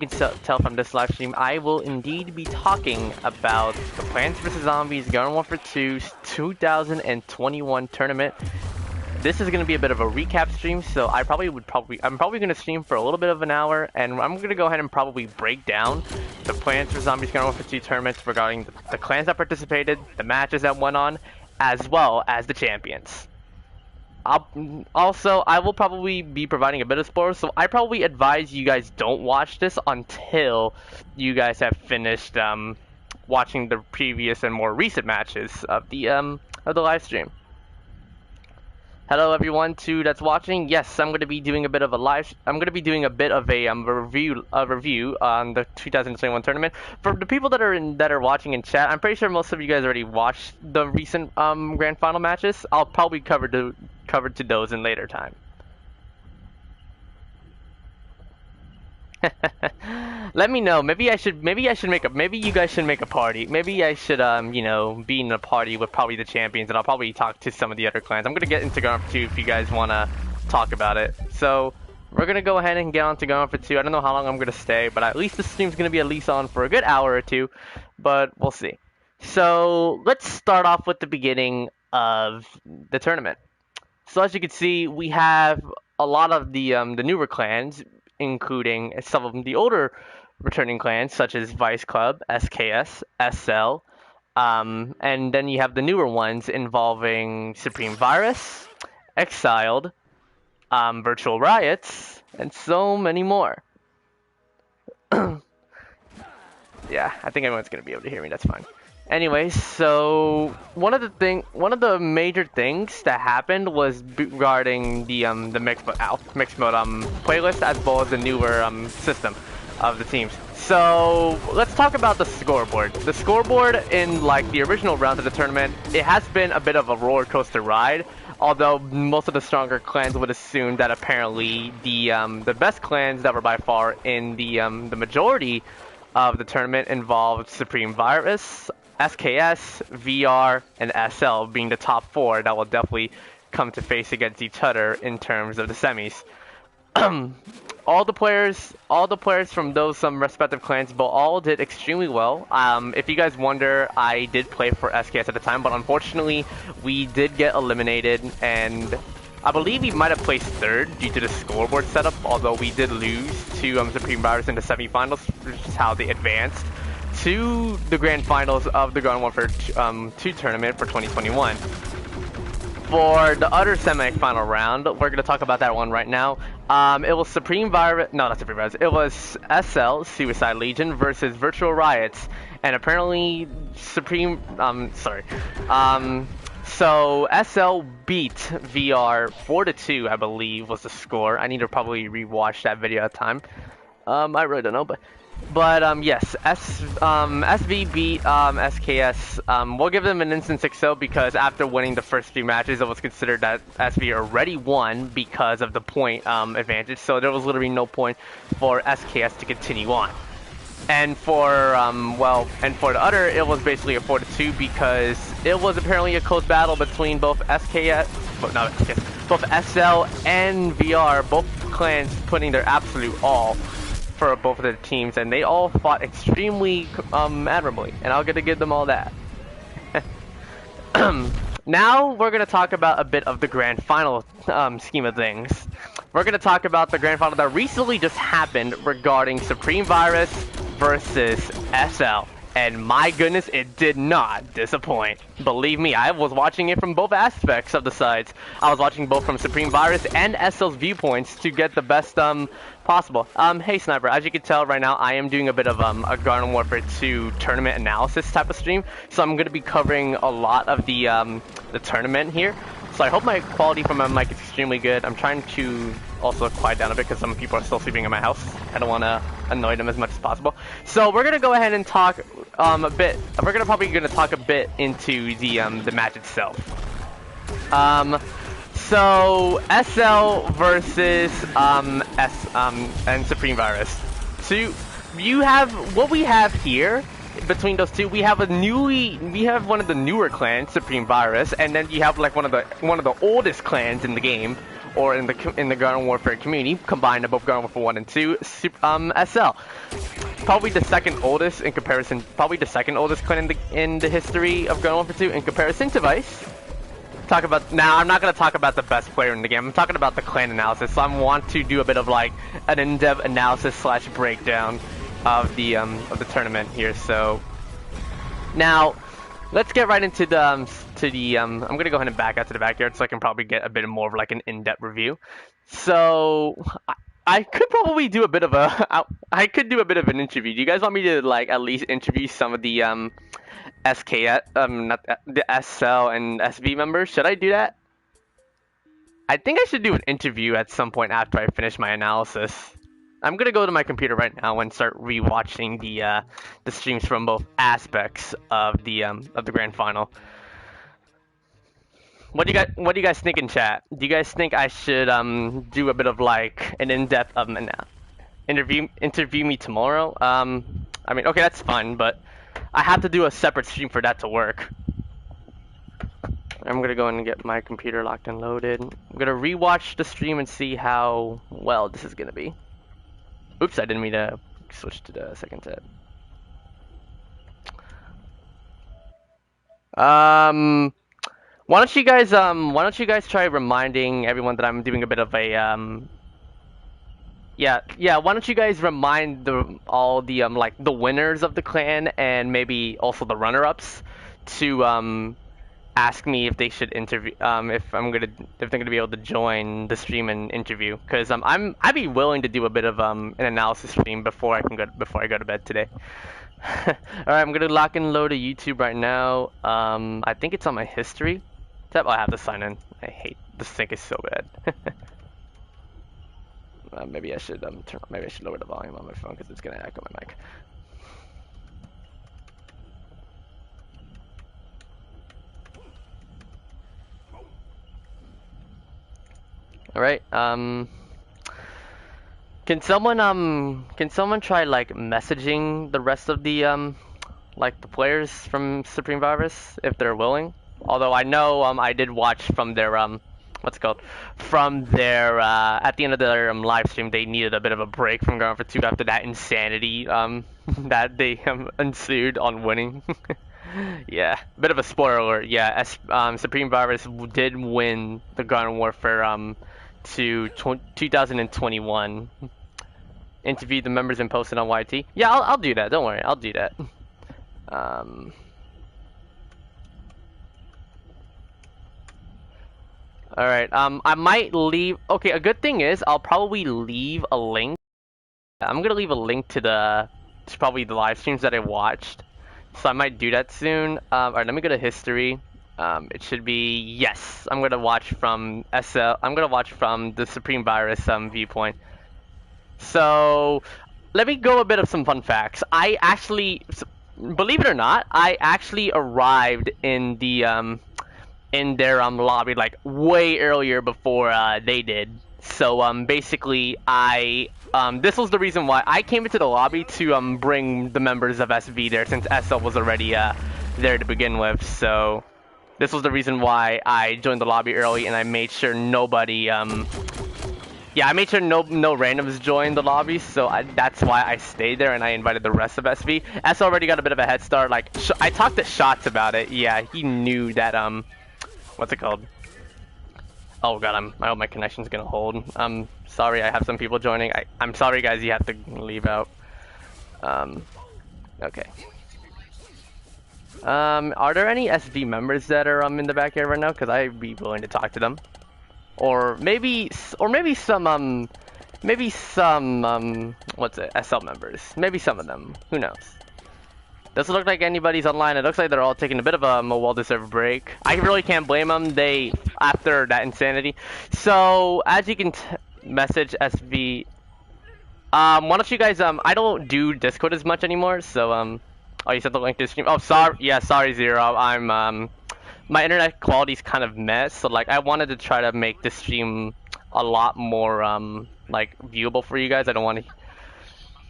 You can tell from this live stream, I will indeed be talking about the Plants vs. Zombies Garden Warfare 2's 2021 tournament. This is going to be a bit of a recap stream, so I'm probably going to stream for a little bit of an hour, and I'm going to go ahead and probably break down the Plants vs. Zombies Garden Warfare 2 tournaments regarding the clans that participated, the matches that went on, as well as the champions. I will probably be providing a bit of spoilers, so I probably advise you guys don't watch this until you guys have finished watching the previous and more recent matches of the live stream. Hello everyone that's watching. Yes, I'm going to be doing a bit of a review on the 2021 tournament. For the people that are watching in chat, I'm pretty sure most of you guys already watched the recent grand final matches. I'll probably cover to those in later time. Let me know. Maybe you guys should make a party. Maybe I should be in a party with probably the champions, and I'll probably talk to some of the other clans. I'm gonna get into Garden for 2 if you guys wanna talk about it. So we're gonna go ahead and get on to Garden for 2. I don't know how long I'm gonna stay, but at least the stream's gonna be at least on for a good hour or two, but we'll see. So let's start off with the beginning of the tournament. So as you can see, we have a lot of the newer clans, including some of the older returning clans, such as Vice Club, SKS, SL, and then you have the newer ones involving Supreme Virus, Exiled, Virtual Riots, and so many more. Yeah, I think everyone's gonna be able to hear me. That's fine. Anyways, so one of the major things that happened was regarding the mixed mode playlist, as well as the newer system of the teams. So let's talk about the scoreboard. The scoreboard in like the original round of the tournament, it has been a bit of a roller coaster ride. Although most of the stronger clans would assume that apparently the best clans that were by far in the majority of the tournament involved Supreme Virus, SKS, VR, and SL being the top 4 that will definitely come to face against each other in terms of the semis. all the players from those respective clans, but all did extremely well. If you guys wonder, I did play for SKS at the time, but unfortunately we did get eliminated, and I believe we might have placed 3rd due to the scoreboard setup, although we did lose to Supreme Virus in the semifinals, which is how they advanced to the grand finals of the Garden Warfare 2 tournament for 2021. For the other semi-final round, we're going to talk about that one right now. It was Supreme Virus, no, not Supreme Virus, it was SL, Suicide Legion, versus Virtual Riots, and apparently so SL beat VR 4-2, I believe, was the score. I need to probably rewatch that video at the time. I really don't know, but yes, SV beat SKS. We'll give them an instant 6-0 because after winning the first 3 matches, it was considered that SV already won because of the point advantage. So there was literally no point for SKS to continue on. And for the other, it was basically a 4-2 because it was apparently a close battle between both both SL and VR, both clans putting their absolute all for both of their teams, and they all fought extremely admirably, and I'll get to give them all that. Now we're going to talk about a bit of the grand final scheme of things. We're going to talk about the grand final that recently just happened regarding Supreme Virus versus SL. And my goodness, it did not disappoint. Believe me, I was watching it from both aspects of the sides. I was watching both from Supreme Virus and SL's viewpoints to get the best possible. Hey Sniper, as you can tell right now, I am doing a bit of a Garden Warfare 2 tournament analysis type of stream. So I'm going to be covering a lot of the tournament here. So I hope my quality from my mic is extremely good. I'm trying to also quiet down a bit because some people are still sleeping in my house. I don't want to annoy them as much as possible. So we're gonna go ahead and talk a bit. We're probably gonna talk a bit into the match itself. So SL versus and Supreme Virus. So you have what we have here. Between those two, we have one of the newer clans, Supreme Virus, and then you have like one of the oldest clans in the game, or in the Garden Warfare community, combined of both Garden Warfare 1 and 2, SL. Probably the second oldest in comparison, probably the second oldest clan in the history of Garden Warfare 2 in comparison to Vice. Now I'm not going to talk about the best player in the game. I'm talking about the clan analysis. So I want to do a bit of like an in-depth analysis slash breakdown of the tournament here. So now let's get right into the I'm going to go ahead and back out to the backyard so I can probably get a bit more of like an in-depth review. So I could probably do a bit of I could do a bit of an interview. Do you guys want me to like at least interview some of the SKS, not the SL and SV members? Should I do that? I think I should do an interview at some point after I finish my analysis. I'm gonna go to my computer right now and start rewatching the streams from both aspects of the grand final. What do you guys think in chat? Do you guys think I should do a bit of like an in-depth interview me tomorrow? I mean, okay, that's fine, but I have to do a separate stream for that to work. I'm gonna go and get my computer locked and loaded. I'm gonna rewatch the stream and see how well this is gonna be. Oops, I didn't mean to switch to the second tab. Why don't you guys try reminding everyone that I'm doing a bit of a yeah, why don't you guys remind all the like the winners of the clan and maybe also the runner-ups to ask me if they should interview if they're gonna be able to join the stream and interview, because I'd be willing to do a bit of an analysis stream before I go to bed today. All right, I'm gonna lock and load a YouTube right now. I think it's on my history tab. I have to sign in. I hate this sync is so bad. Maybe I should lower the volume on my phone because it's gonna echo my mic. All right. Can someone try like messaging the rest of the like the players from Supreme Virus if they're willing? Although I know I did watch from their what's it called, from their at the end of their live stream, they needed a bit of a break from Garden Warfare 2 after that insanity that they ensued on winning. Yeah, bit of a spoiler alert. Yeah, Supreme Virus did win the Garden Warfare 2021. Interviewed the members and posted on YT. Yeah, I'll do that. Don't worry, I'll do that. Alright, I might leave. Okay, a good thing is I'll probably leave a link. I'm gonna leave a link to probably the live streams that I watched. So I might do that soon. Alright, let me go to history. It should be, yes, I'm gonna watch from SL. I'm gonna watch from the Supreme Virus viewpoint. So let me go a bit of some fun facts. I actually, believe it or not, I actually arrived in the in their lobby like way earlier before they did. So basically this was the reason why I came into the lobby to bring the members of SV there, since SL was already there to begin with. So this was the reason why I joined the lobby early, and I made sure nobody I made sure no randoms joined the lobby, so that's why I stayed there and I invited the rest of SV. S already got a bit of a head start. Like I talked to Shots about it. Yeah, he knew that what's it called? Oh god, I hope my connection's gonna hold. I'm sorry, I have some people joining. I'm sorry guys, you have to leave out. Okay. Are there any SV members that are in the backyard right now? Because I'd be willing to talk to them. Or maybe some what's it, SL members. Maybe some of them. Who knows? Doesn't look like anybody's online. It looks like they're all taking a bit of a well-deserved break. I really can't blame them. After that insanity. So as you can message SV. Why don't you guys I don't do Discord as much anymore. So oh, you sent the link to the stream. Oh, sorry. Yeah, sorry Zero. I'm my internet quality's kind of mess. So like I wanted to try to make this stream a lot more like viewable for you guys. I don't want to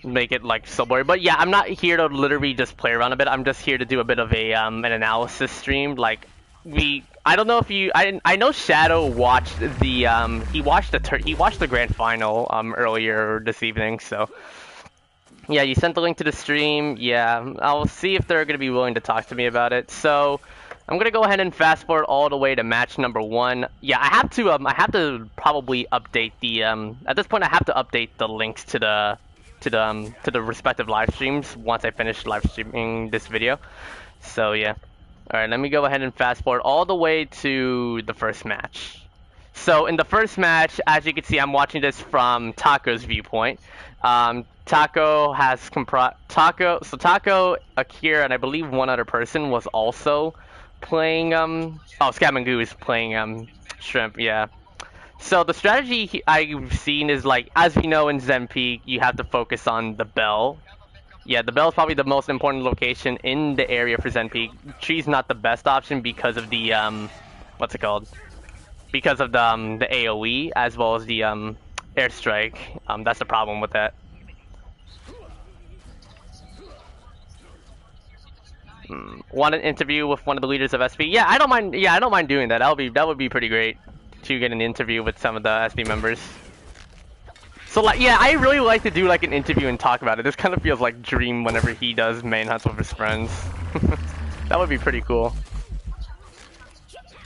make it like so boring, but yeah, I'm not here to literally just play around a bit. I'm just here to do a bit of a an analysis stream. Like I don't know if you. I know Shadow watched the he watched the grand final earlier this evening. So yeah, you sent the link to the stream. Yeah, I'll see if they're gonna be willing to talk to me about it. So I'm gonna go ahead and fast forward all the way to match number 1. Yeah, I have to probably update the at this point I have to update the links to the respective live streams once I finish live streaming this video. So yeah. Alright, let me go ahead and fast forward all the way to the first match. So in the first match, as you can see, I'm watching this from Taco's viewpoint. Taco, Akira, and I believe one other person was also playing, Scamangoo is playing, Shrimp, yeah. So the strategy I've seen is, like, as we know in Zen Peak, you have to focus on the bell. Yeah, the bell is probably the most important location in the area for Zen Peak. Tree's not the best option because of the, what's it called? Because of the AoE, as well as the, airstrike. That's the problem with that. Want an interview with one of the leaders of SB? Yeah, I don't mind. Yeah, I don't mind doing that. That would be pretty great to get an interview with some of the SB members. So like, yeah, I really like to do like an interview and talk about it. This kind of feels like Dream whenever he does manhunts with his friends. That would be pretty cool.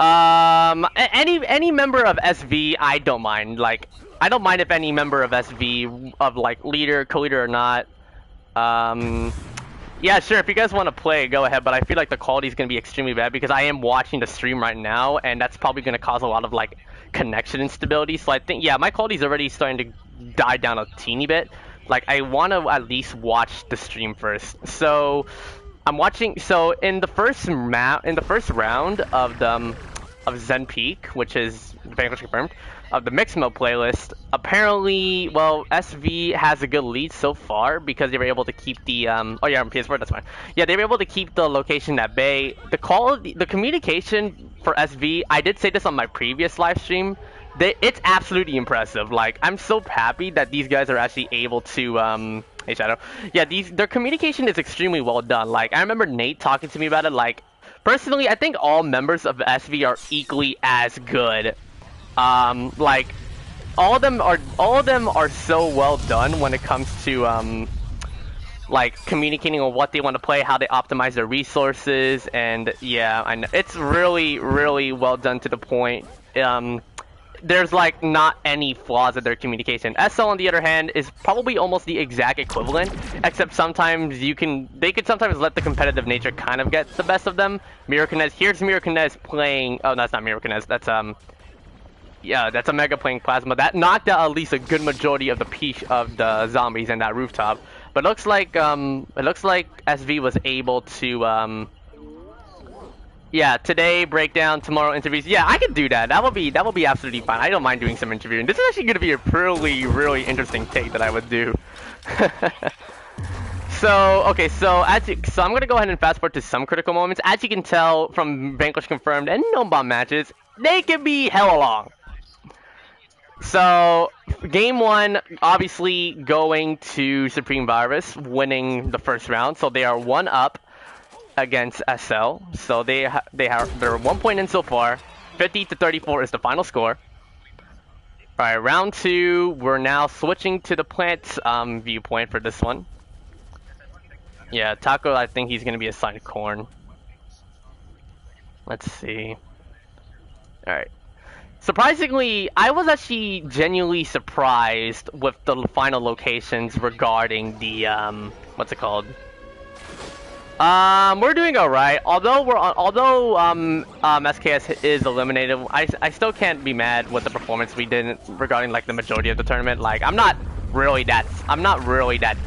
Any member of SV, I don't mind. Like, I don't mind if any member of SV, of like leader, co-leader or not. Yeah, sure. If you guys want to play, go ahead. But I feel like the quality is going to be extremely bad because I am watching the stream right now, and that's probably going to cause a lot of like connection instability. So I think, yeah, my quality is already starting to die down a teeny bit. Like, I want to at least watch the stream first. So I'm watching. So in the first round of the Zen Peak, which is Vanquish confirmed, of the mixed mode playlist, apparently, well, SV has a good lead so far because they were able to keep the oh yeah, on PS4, that's fine. Yeah, they were able to keep the location at bay. The quality, the communication for SV, I did say this on my previous live stream, it's absolutely impressive. Like, I'm so happy that these guys are actually able to hey Shadow, yeah, their communication is extremely well done. Like, I remember Nate talking to me about it. Like, personally, I think all members of SV are equally as good. Like, all of them are so well done when it comes to like communicating on what they want to play, how they optimize their resources, and yeah, I know it's really, really well done to the point. There's like not any flaws in their communication. SL on the other hand is probably almost the exact equivalent, except sometimes they could sometimes let the competitive nature kind of get the best of them. Here's Mirakinez playing. Oh, that's not Mirakinez. That's yeah, that's a Mega playing Plasma. That knocked out at least a good majority of the zombies in that rooftop. But it looks like SV was able to yeah, today breakdown, tomorrow interviews. Yeah, I could do that. That would be absolutely fine. I don't mind doing some interviewing. This is actually going to be a really interesting take that I would do. So okay, so I'm going to go ahead and fast forward to some critical moments. As you can tell from Vanquish confirmed and Gnome Bomb matches, they can be hella long. So game 1, obviously going to Supreme Virus, winning the first round. So they are 1 up against SL. So they're 1 point in so far. 50-34 is the final score. All right, round 2. We're now switching to the plant viewpoint for this one. Yeah, Taco, I think he's gonna be assigned corn. Let's see. All right. Surprisingly, I was actually genuinely surprised with the final locations regarding the what's it called? We're doing alright. Although SKS is eliminated, I still can't be mad with the performance we did regarding like the majority of the tournament. Like, I'm not really that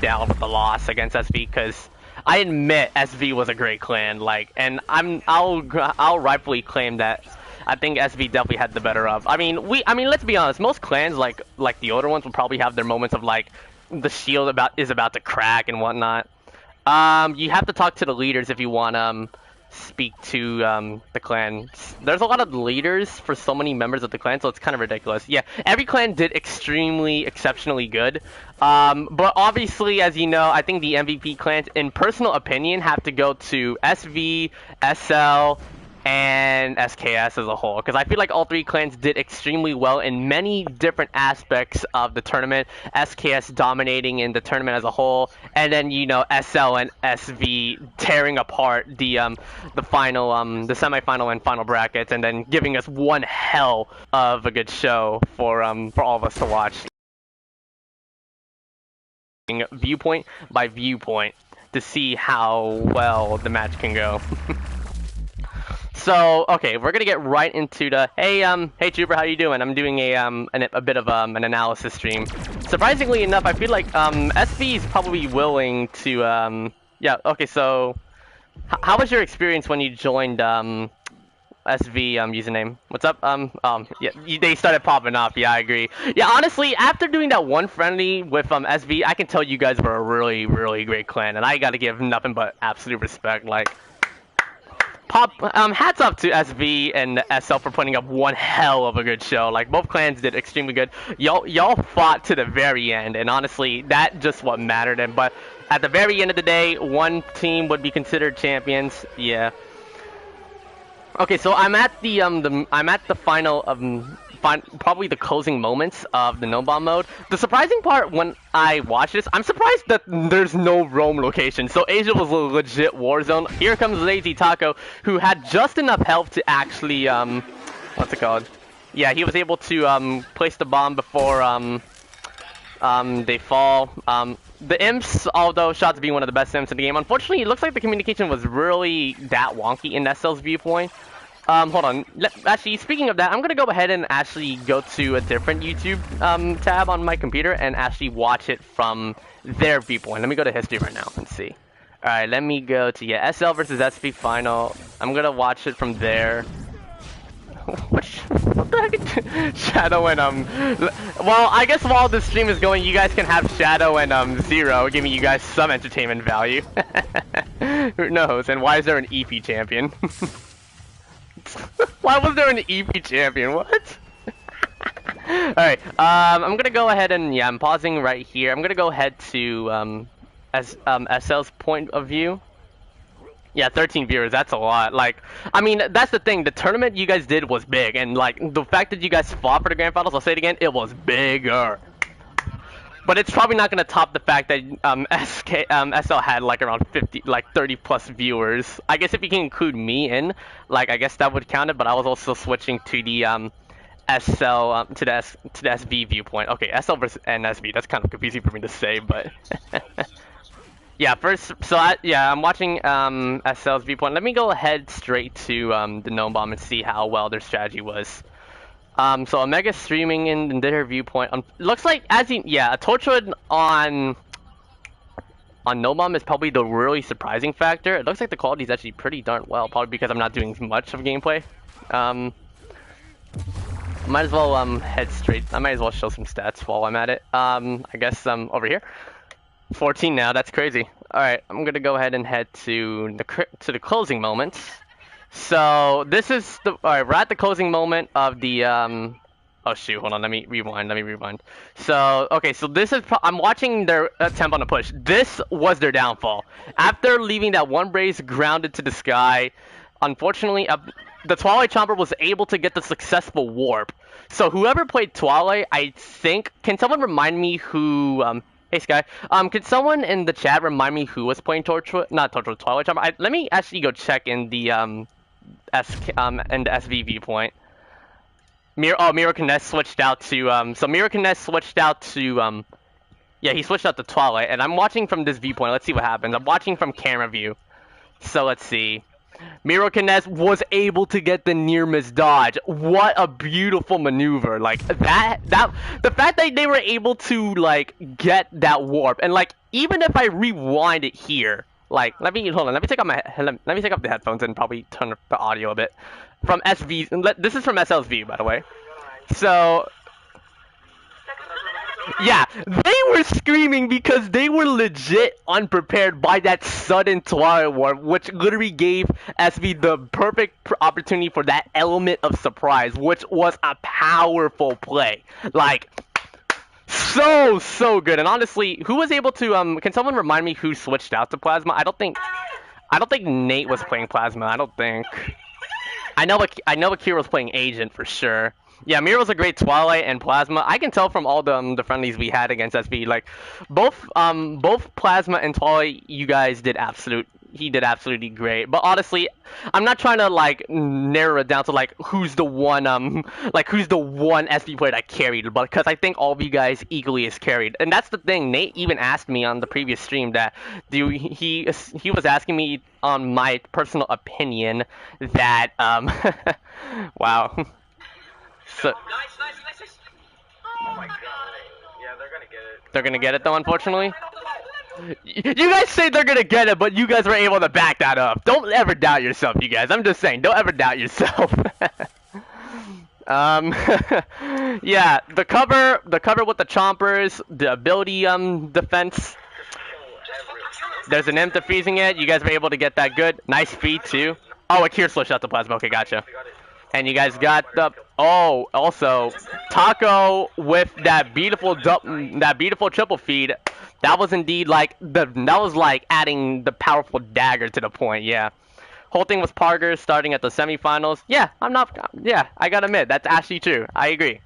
down with the loss against SV because I admit SV was a great clan. Like, and I'll rightfully claim that. I think SV definitely had the better of. I mean, let's be honest. Most clans, like the older ones, will probably have their moments of like the shield is about to crack and whatnot. You have to talk to the leaders if you want speak to the clan. There's a lot of leaders for so many members of the clan, so it's kind of ridiculous. Yeah, every clan did exceptionally good. But obviously, as you know, I think the MVP clans, in personal opinion, have to go to SV, SL. and SKS as a whole, because I feel like all three clans did extremely well in many different aspects of the tournament. SKS dominating in the tournament as a whole, and then SL and SV tearing apart the final the semifinal and final brackets, and then giving us one hell of a good show for all of us to watch. Viewpoint by viewpoint to see how well the match can go. So, okay, we're gonna get right into the hey Trooper, how you doing? I'm doing a bit of an analysis stream. Surprisingly enough, I feel like SV is probably willing to yeah. Okay, so how was your experience when you joined SV username? What's up? Yeah, they started popping up. Yeah, I agree. Yeah, honestly, after doing that one friendly with SV, I can tell you guys were a really, really great clan, and I gotta give nothing but absolute respect. Like, hats off to SV and SL for putting up one hell of a good show. Like, both clans did extremely good. Y'all fought to the very end, and honestly, that just what mattered. But at the very end of the day, one team would be considered champions. Yeah. Okay, so I'm at the final of probably the closing moments of the no bomb mode. The surprising part when I watch this, I'm surprised that there's no roam location. So Asia was a legit war zone. Here comes Lazy Taco, who had just enough health to actually what's it called? Yeah, he was able to place the bomb before they fall. The imps, although shots being one of the best imps in the game, unfortunately, it looks like the communication was really that wonky in SL's viewpoint. Hold on. Actually, speaking of that, I'm gonna go ahead and actually go to a different YouTube tab on my computer and actually watch it from their viewpoint. Let me go to history right now and see. All right, let me go to SL versus SV final. I'm gonna watch it from there. What the heck? Shadow and well, I guess while the stream is going, you guys can have Shadow and Zero giving you guys some entertainment value. Who knows? And why is there an EP champion? Why was there an EP champion? What? Alright, I'm gonna go ahead and, yeah, I'm pausing right here. I'm gonna go ahead to SL's point of view. Yeah, 13 viewers, that's a lot. Like, I mean, that's the thing. The tournament you guys did was big, and like the fact that you guys fought for the grand finals, I'll say it again, it was bigger. But it's probably not gonna top the fact that SL had like around 30 plus viewers. I guess if you can include me in, like, I guess that would count it. But I was also switching to the SL to the SV viewpoint. Okay, SL versus SV. That's kind of confusing for me to say, but. Yeah, I'm watching SL's viewpoint. Let me go ahead straight to the gnome bomb and see how well their strategy was. So Omega streaming in their viewpoint. Looks like a Torchwood on gnome bomb is probably the really surprising factor. It looks like the quality is actually pretty darn well, probably because I'm not doing much of gameplay. Might as well head straight. I might as well show some stats while I'm at it. I guess over here. 14 now, that's crazy. Alright, I'm gonna go ahead and head to the closing moments. So this is alright, we're at the closing moment of the oh shoot, hold on, let me rewind. So okay, so this is I'm watching their attempt on a push. This was their downfall. After leaving that one brace grounded to the sky, unfortunately the Twilight Chomper was able to get the successful warp. So whoever played Twilight, I think, can someone remind me who hey Sky, could someone in the chat remind me who was playing Twilight Chomper? Let me actually go check in the in the SV viewpoint. Miro Kness switched out to so Miro Kness switched out to yeah, he switched out to Twilight, and I'm watching from this viewpoint. Let's see what happens. I'm watching from camera view. So let's see. Miro Kness was able to get the near miss dodge. What a beautiful maneuver. Like that the fact that they were able to like get that warp, and like even if I rewind it here, like let me take off the headphones and probably turn up the audio a bit. From SV, this is from SL's view, by the way. So yeah, they were screaming because they were legit unprepared by that sudden Twilight Warp, which literally gave SV the perfect opportunity for that element of surprise, which was a powerful play. Like, so good. And honestly, who was able to can someone remind me who switched out to Plasma? I don't think Nate was playing Plasma. I don't think. I know Akira's playing Agent for sure. Yeah, Miro's a great Twilight and Plasma. I can tell from all the friendlies we had against SB. Like both Plasma and Twilight, you guys did he did absolutely great. But honestly, I'm not trying to like narrow it down to like who's the one SB player that carried, but because I think all of you guys equally is carried. And that's the thing. Nate even asked me on the previous stream that he was asking me on my personal opinion that wow. So, Nice. Oh my god. Yeah, they're gonna get it. They're gonna get it though, unfortunately. You guys say they're gonna get it, but you guys were able to back that up. Don't ever doubt yourself, you guys. I'm just saying, don't ever doubt yourself. Yeah, the cover with the chompers, the ability defense. There's an imp defeasing it. You guys were able to get that good. Nice feed too. Oh, Akira slow shot the plasma. Okay, gotcha. And you guys got the also Taco with that beautiful triple feed. That was indeed like adding the powerful dagger to the point. Yeah, whole thing was Parker starting at the semifinals. Yeah, I gotta admit that's actually true. I agree.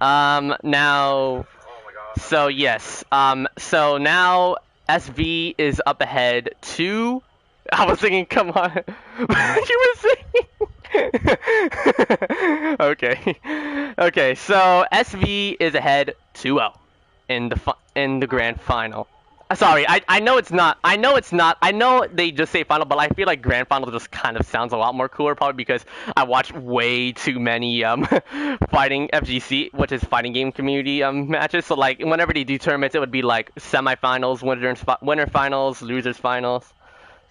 Now, so yes, so now SV is up ahead 2. I was thinking, come on, you were saying. Okay, so SV is ahead 2-0 in the grand final. Sorry, I know it's not. I know they just say final, but I feel like grand final just kind of sounds a lot more cooler, probably because I watch way too many fighting FGC, which is fighting game community matches. So like whenever they do tournaments, it would be like semifinals, winner finals, losers finals.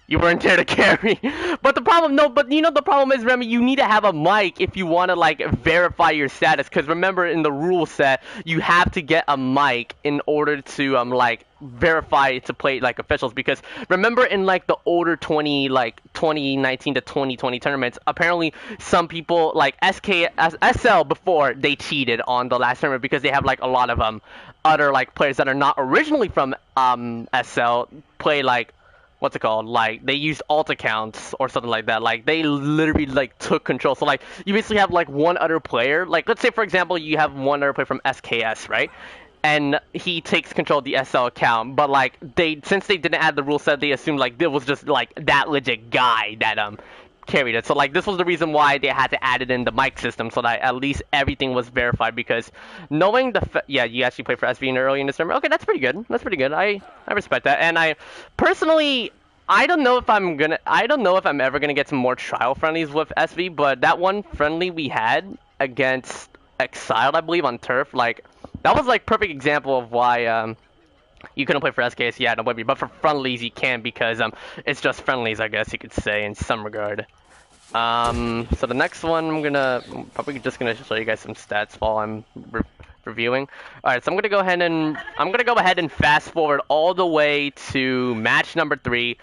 You weren't there to carry. But the problem is, Remy, you need to have a mic if you want to, like, verify your status. Because remember, in the rule set, you have to get a mic in order to, like, verify to play, like, officials. Because remember, in, like, the older 2019 to 2020 tournaments, apparently some people, like, SL before, they cheated on the last tournament because they have, like, a lot of, other, like, players that are not originally from, SL play, like, what's it called? Like, they used alt accounts or something like that. Like, they literally, like, took control. So, like, you basically have, like, one other player. Like, let's say, for example, you have one other player from SKS, right? And he takes control of the SL account. But, like, since they didn't add the rule set, they assumed, like, it was just, like, that legit guy that, carried it. So, like, this was the reason why they had to add it in the mic system so that at least everything was verified, because knowing yeah, you actually played for SV early in the tournament. Okay, that's pretty good. I respect that. And I personally, I don't know if I'm ever gonna get some more trial friendlies with SV, but that one friendly we had against Exiled, I believe, on turf, like, that was like perfect example of why you couldn't play for SKS, yeah, no way, but for friendlies you can, because it's just friendlies, I guess you could say, in some regard. So the next one, I'm probably just gonna show you guys some stats while I'm reviewing. All right, so I'm gonna go ahead and fast forward all the way to match number 3.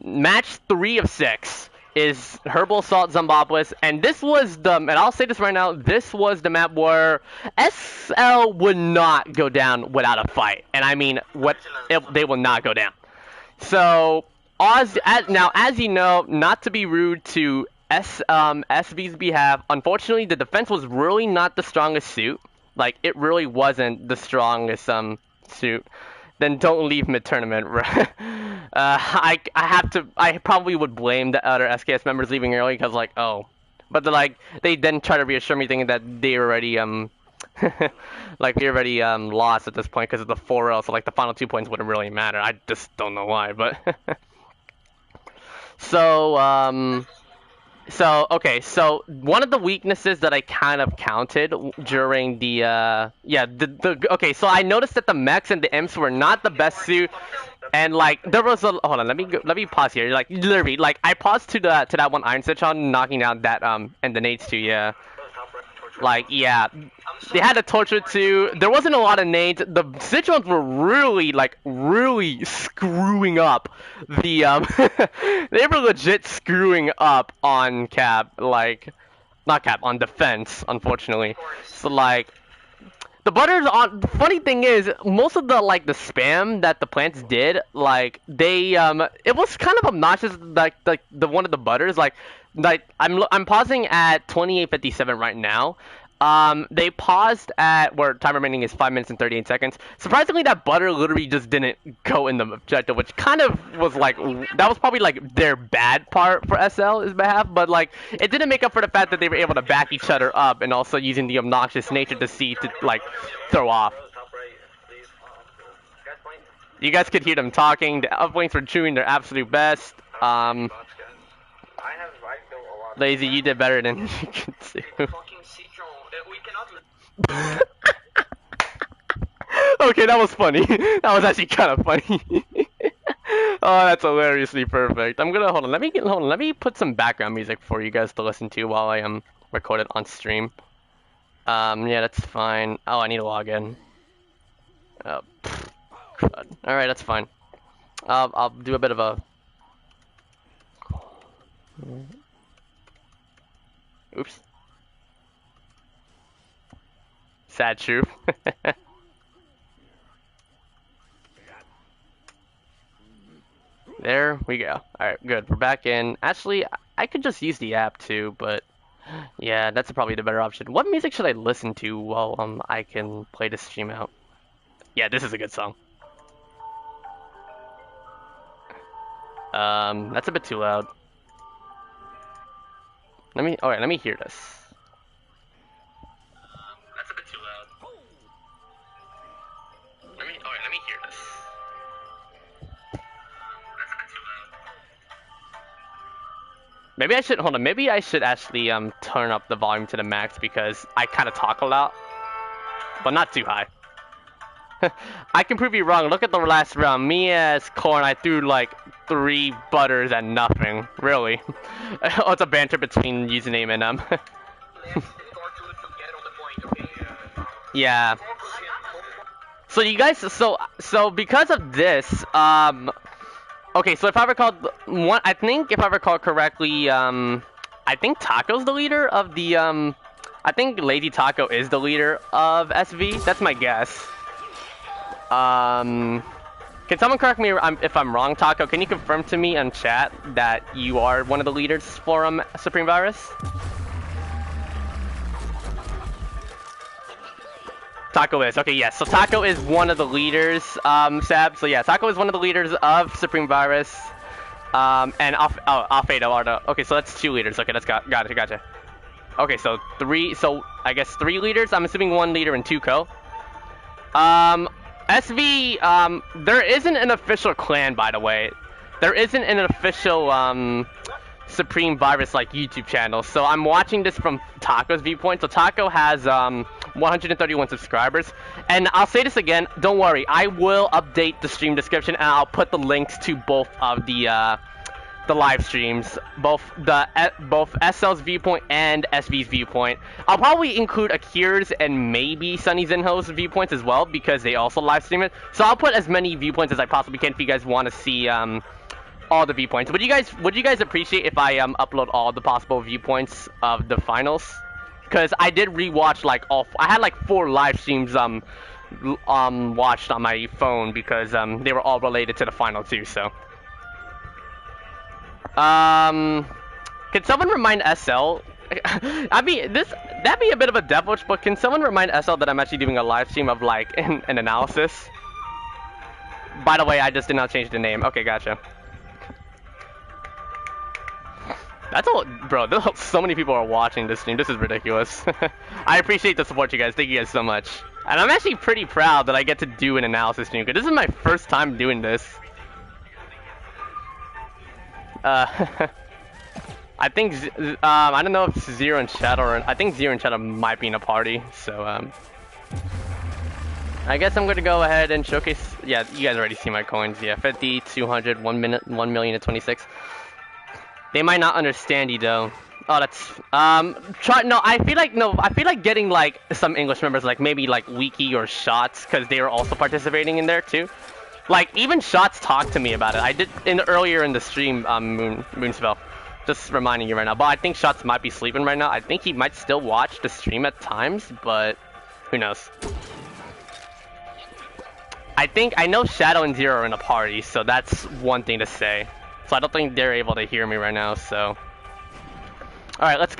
Match 3 of 6 is Herbal Assault Zombopolis, and this was and I'll say this right now, this was the map where SL would not go down without a fight, and I mean, they will not go down. So, as you know, not to be rude to SV's behalf, unfortunately, the defense was really not the strongest suit. Like, it really wasn't the strongest suit. Then don't leave mid-tournament. I probably would blame the other SKS members leaving early because, like, oh. But they then try to reassure me thinking that they already, lost at this point because of the 4-0, so, like, the final 2 points wouldn't really matter. I just don't know why, but... So one of the weaknesses that I kind of counted during the okay, so I noticed that the mechs and the imps were not the best suit, and like there was a hold on, let me pause here. Like literally, like I paused to that one iron stitch on knocking out that and the nades too, yeah. Like, yeah, they had a torture too. There wasn't a lot of nades. The Citrons were really screwing up the, they were legit screwing up on on defense, unfortunately. So, like, the funny thing is, most of the spam that the plants did, like, they, it was kind of obnoxious, like, the one of the butters, like, like I'm pausing at 28:57 right now. They paused at where time remaining is 5 minutes and 38 seconds. Surprisingly, that butter literally just didn't go in the objective, which kind of was like, that was probably like their bad part for SL's behalf, but like, it didn't make up for the fact that they were able to back each other up and also using the obnoxious nature to see to like throw off. You guys could hear them talking. The uplinks were chewing their absolute best. Lazy, you did better than you could do. Okay, that was funny. That was actually kind of funny. Oh, that's hilariously perfect. I'm gonna hold on. Let me put some background music for you guys to listen to while I am recorded on stream. Yeah, that's fine. Oh, I need to log in. Oh, crud. All right, that's fine. I'll do a bit of a. Oops. Sad truth. There we go. Alright, good. We're back in. Actually, I could just use the app too, but yeah, that's probably the better option. What music should I listen to while I can play this stream out? Yeah, this is a good song. That's a bit too loud. Let me hear this. That's a bit too loud. Let me hear this. That's a bit too loud. Maybe I should, hold on, maybe I should actually, turn up the volume to the max because I kind of talk a lot, but not too high. I can prove you wrong. Look at the last round. Me as Corn, I threw like 3 butters and nothing. Really. Oh, it's a banter between username and yeah. So you guys, so because of this, okay, so if I recall, I think if I recall correctly, I think Taco's the leader of the, I think Lady Taco is the leader of SV. That's my guess. Can someone correct me if I'm wrong, Taco? Can you confirm to me on chat that you are one of the leaders for Supreme Virus? Taco is. Okay, yes. So Taco is one of the leaders, Sab. So yeah, Taco is one of the leaders of Supreme Virus. And Alfredo are the... Okay, so that's 2 leaders. Okay, that's gotcha. Okay, so 3... So, I guess 3 leaders? I'm assuming 1 leader and 2 co. SV, there isn't an official clan, by the way. There isn't an official, Supreme Virus, like, YouTube channel. So I'm watching this from Taco's viewpoint. So Taco has, 131 subscribers. And I'll say this again, don't worry. I will update the stream description, and I'll put the links to both of the live streams, both SL's viewpoint and SV's viewpoint. I'll probably include Akira's and maybe Sunny Zenho's viewpoints as well because they also live stream it. So I'll put as many viewpoints as I possibly can if you guys want to see all the viewpoints. Would you guys appreciate if I upload all the possible viewpoints of the finals? Because I did rewatch like I had like 4 live streams watched on my phone because they were all related to the final too. So. Can someone remind SL? I mean, that'd be a bit of a devilish, but can someone remind SL that I'm actually doing a live stream of like an analysis? By the way, I just did not change the name. Okay, gotcha. That's all, bro. So many people are watching this stream. This is ridiculous. I appreciate the support, you guys. Thank you guys so much. And I'm actually pretty proud that I get to do an analysis stream because this is my first time doing this. I think, I don't know if Zero and Shadow I think Zero and Shadow might be in a party, so, I guess I'm gonna go ahead and showcase, yeah, you guys already see my coins, yeah, 50, 200, 1 minute, 1 million and 26. They might not understand you, though. Oh, that's, I feel like getting, like, some English members, like, maybe, like, Wiki or Shots, because they were also participating in there, too. Like, even Shots talked to me about it. I did earlier in the stream, Moonspell. Just reminding you right now. But I think Shots might be sleeping right now. I think he might still watch the stream at times, but who knows. I know Shadow and Zero are in a party, so that's one thing to say. So I don't think they're able to hear me right now, so. Let's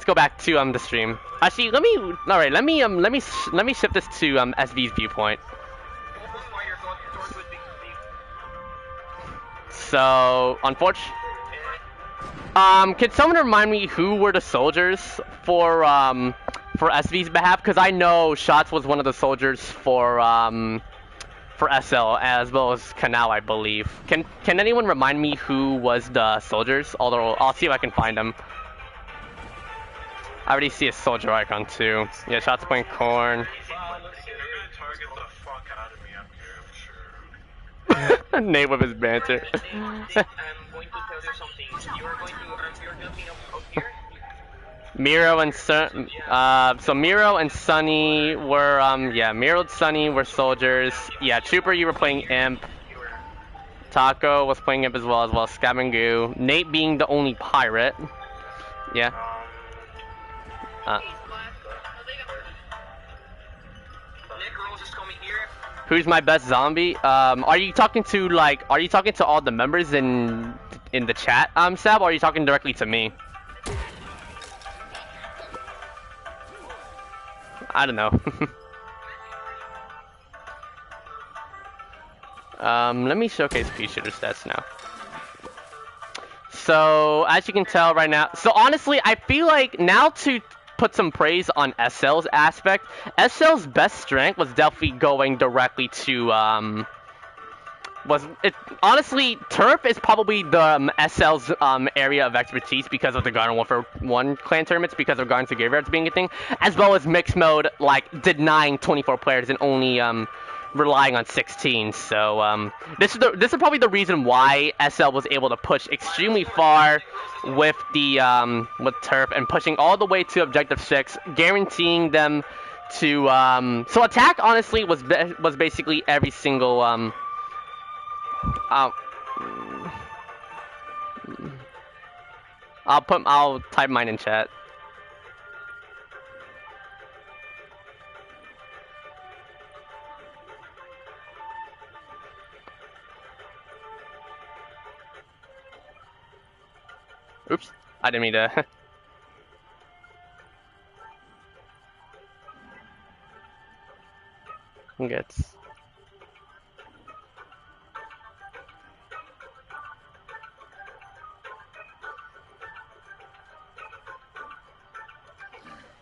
go back to the stream. Actually, let me shift this to SV's viewpoint. So, unfortunately, can someone remind me who were the soldiers for SV's behalf? Because I know Shots was one of the soldiers for SL as well as Canal, I believe. Can anyone remind me who was the soldiers? Although I'll see if I can find them. I already see a soldier icon too. Yeah, Shots playing Corn. Nate with his banter. Miro and so Miro and Sunny were Miro and Sunny were soldiers. Yeah, Trooper, you were playing Imp. Taco was playing Imp as well Scab and Goo. Nate being the only pirate. Yeah. Who's my best zombie? Are you talking to all the members in the chat, Sab, or are you talking directly to me? I don't know. Let me showcase P-Shooter stats now. So, as you can tell right now, so honestly, I feel like now to put some praise on SL's aspect, SL's best strength was definitely going directly to, honestly, Turf is probably the SL's area of expertise because of the Garden Warfare 1 clan tournaments, because of Gardens of Graveyards being a thing, as well as mixed mode, like, denying 24 players and only, relying on 16. So this is probably the reason why SL was able to push extremely far with the with Turf and pushing all the way to Objective 6, guaranteeing them to so attack honestly was basically every single I'll type mine in chat. Oops, I didn't mean to. Gets.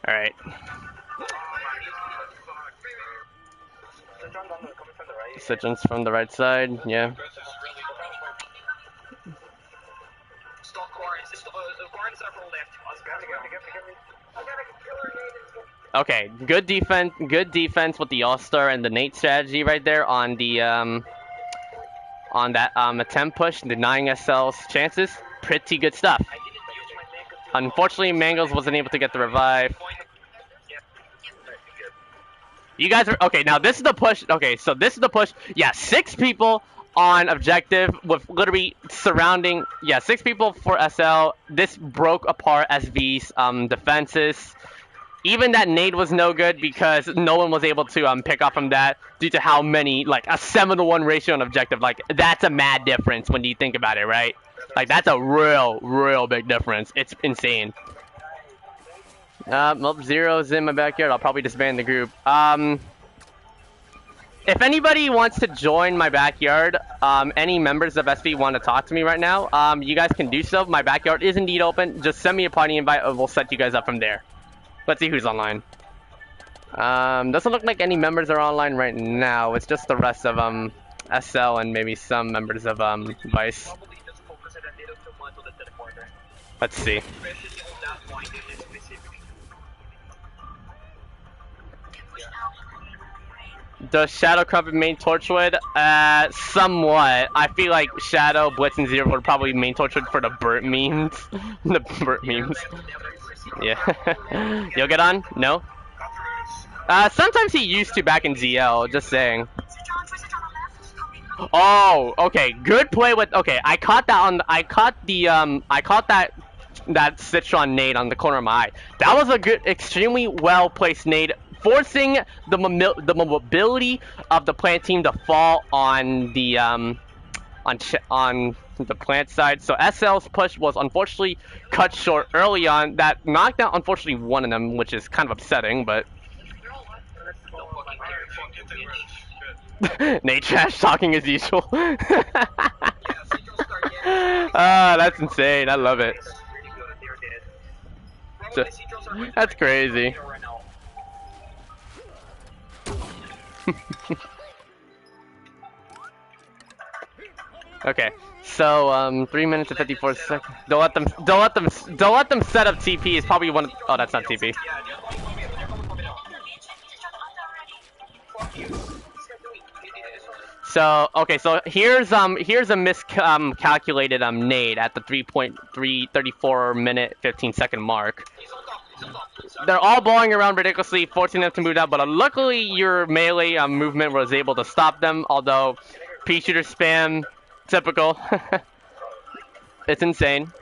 All right. Citrons from the right side, yeah. Okay, good defense with the All-Star and the Nate strategy right there on the on that attempt push, denying SL's chances. Pretty good stuff. Unfortunately, Mangles wasn't able to get the revive. You guys are okay. Now this is the push. Okay, so this is the push. Yeah, 6 people on objective with literally surrounding. Yeah, 6 people for SL. This broke apart SV's defenses. Even that nade was no good because no one was able to pick up from that due to how many, like a 7-to-1 ratio on objective. Like that's a mad difference when you think about it, right? Like that's a real big difference. It's insane. Well, Zero's in my backyard. I'll probably disband the group. If anybody wants to join my backyard, any members of SV want to talk to me right now, you guys can do so. My backyard is indeed open. Just send me a party invite and we'll set you guys up from there. Let's see who's online. Doesn't look like any members are online right now. It's just the rest of SL and maybe some members of Vice. Let's see. Does Shadow Crumpet main Torchwood? Somewhat. I feel like Shadow, Blitz, and Zero would probably main Torchwood for the Burt memes. The Burt memes. Yeah. You'll get on? No? Sometimes he used to back in ZL, just saying. Oh, okay. Good play with, okay, I caught that on, I caught that Citron nade on the corner of my eye. That was a good, extremely well placed nade, forcing the mobility of the plant team to fall on the on the plant side. So SL's push was unfortunately cut short early on. That knocked out unfortunately one of them, which is kind of upsetting, but Nate trash talking as usual. Ah, that's insane. I love it. That's crazy. Okay, so 3 minutes and 54 seconds. Don't let them set up TP. Is probably one. Oh, that's not TP. So okay, so here's a miscalculated nade at the 3.334 minute 15-second mark. They're all balling around ridiculously, forcing them to move down, but luckily your melee movement was able to stop them. Although P shooter spam, typical. It's insane.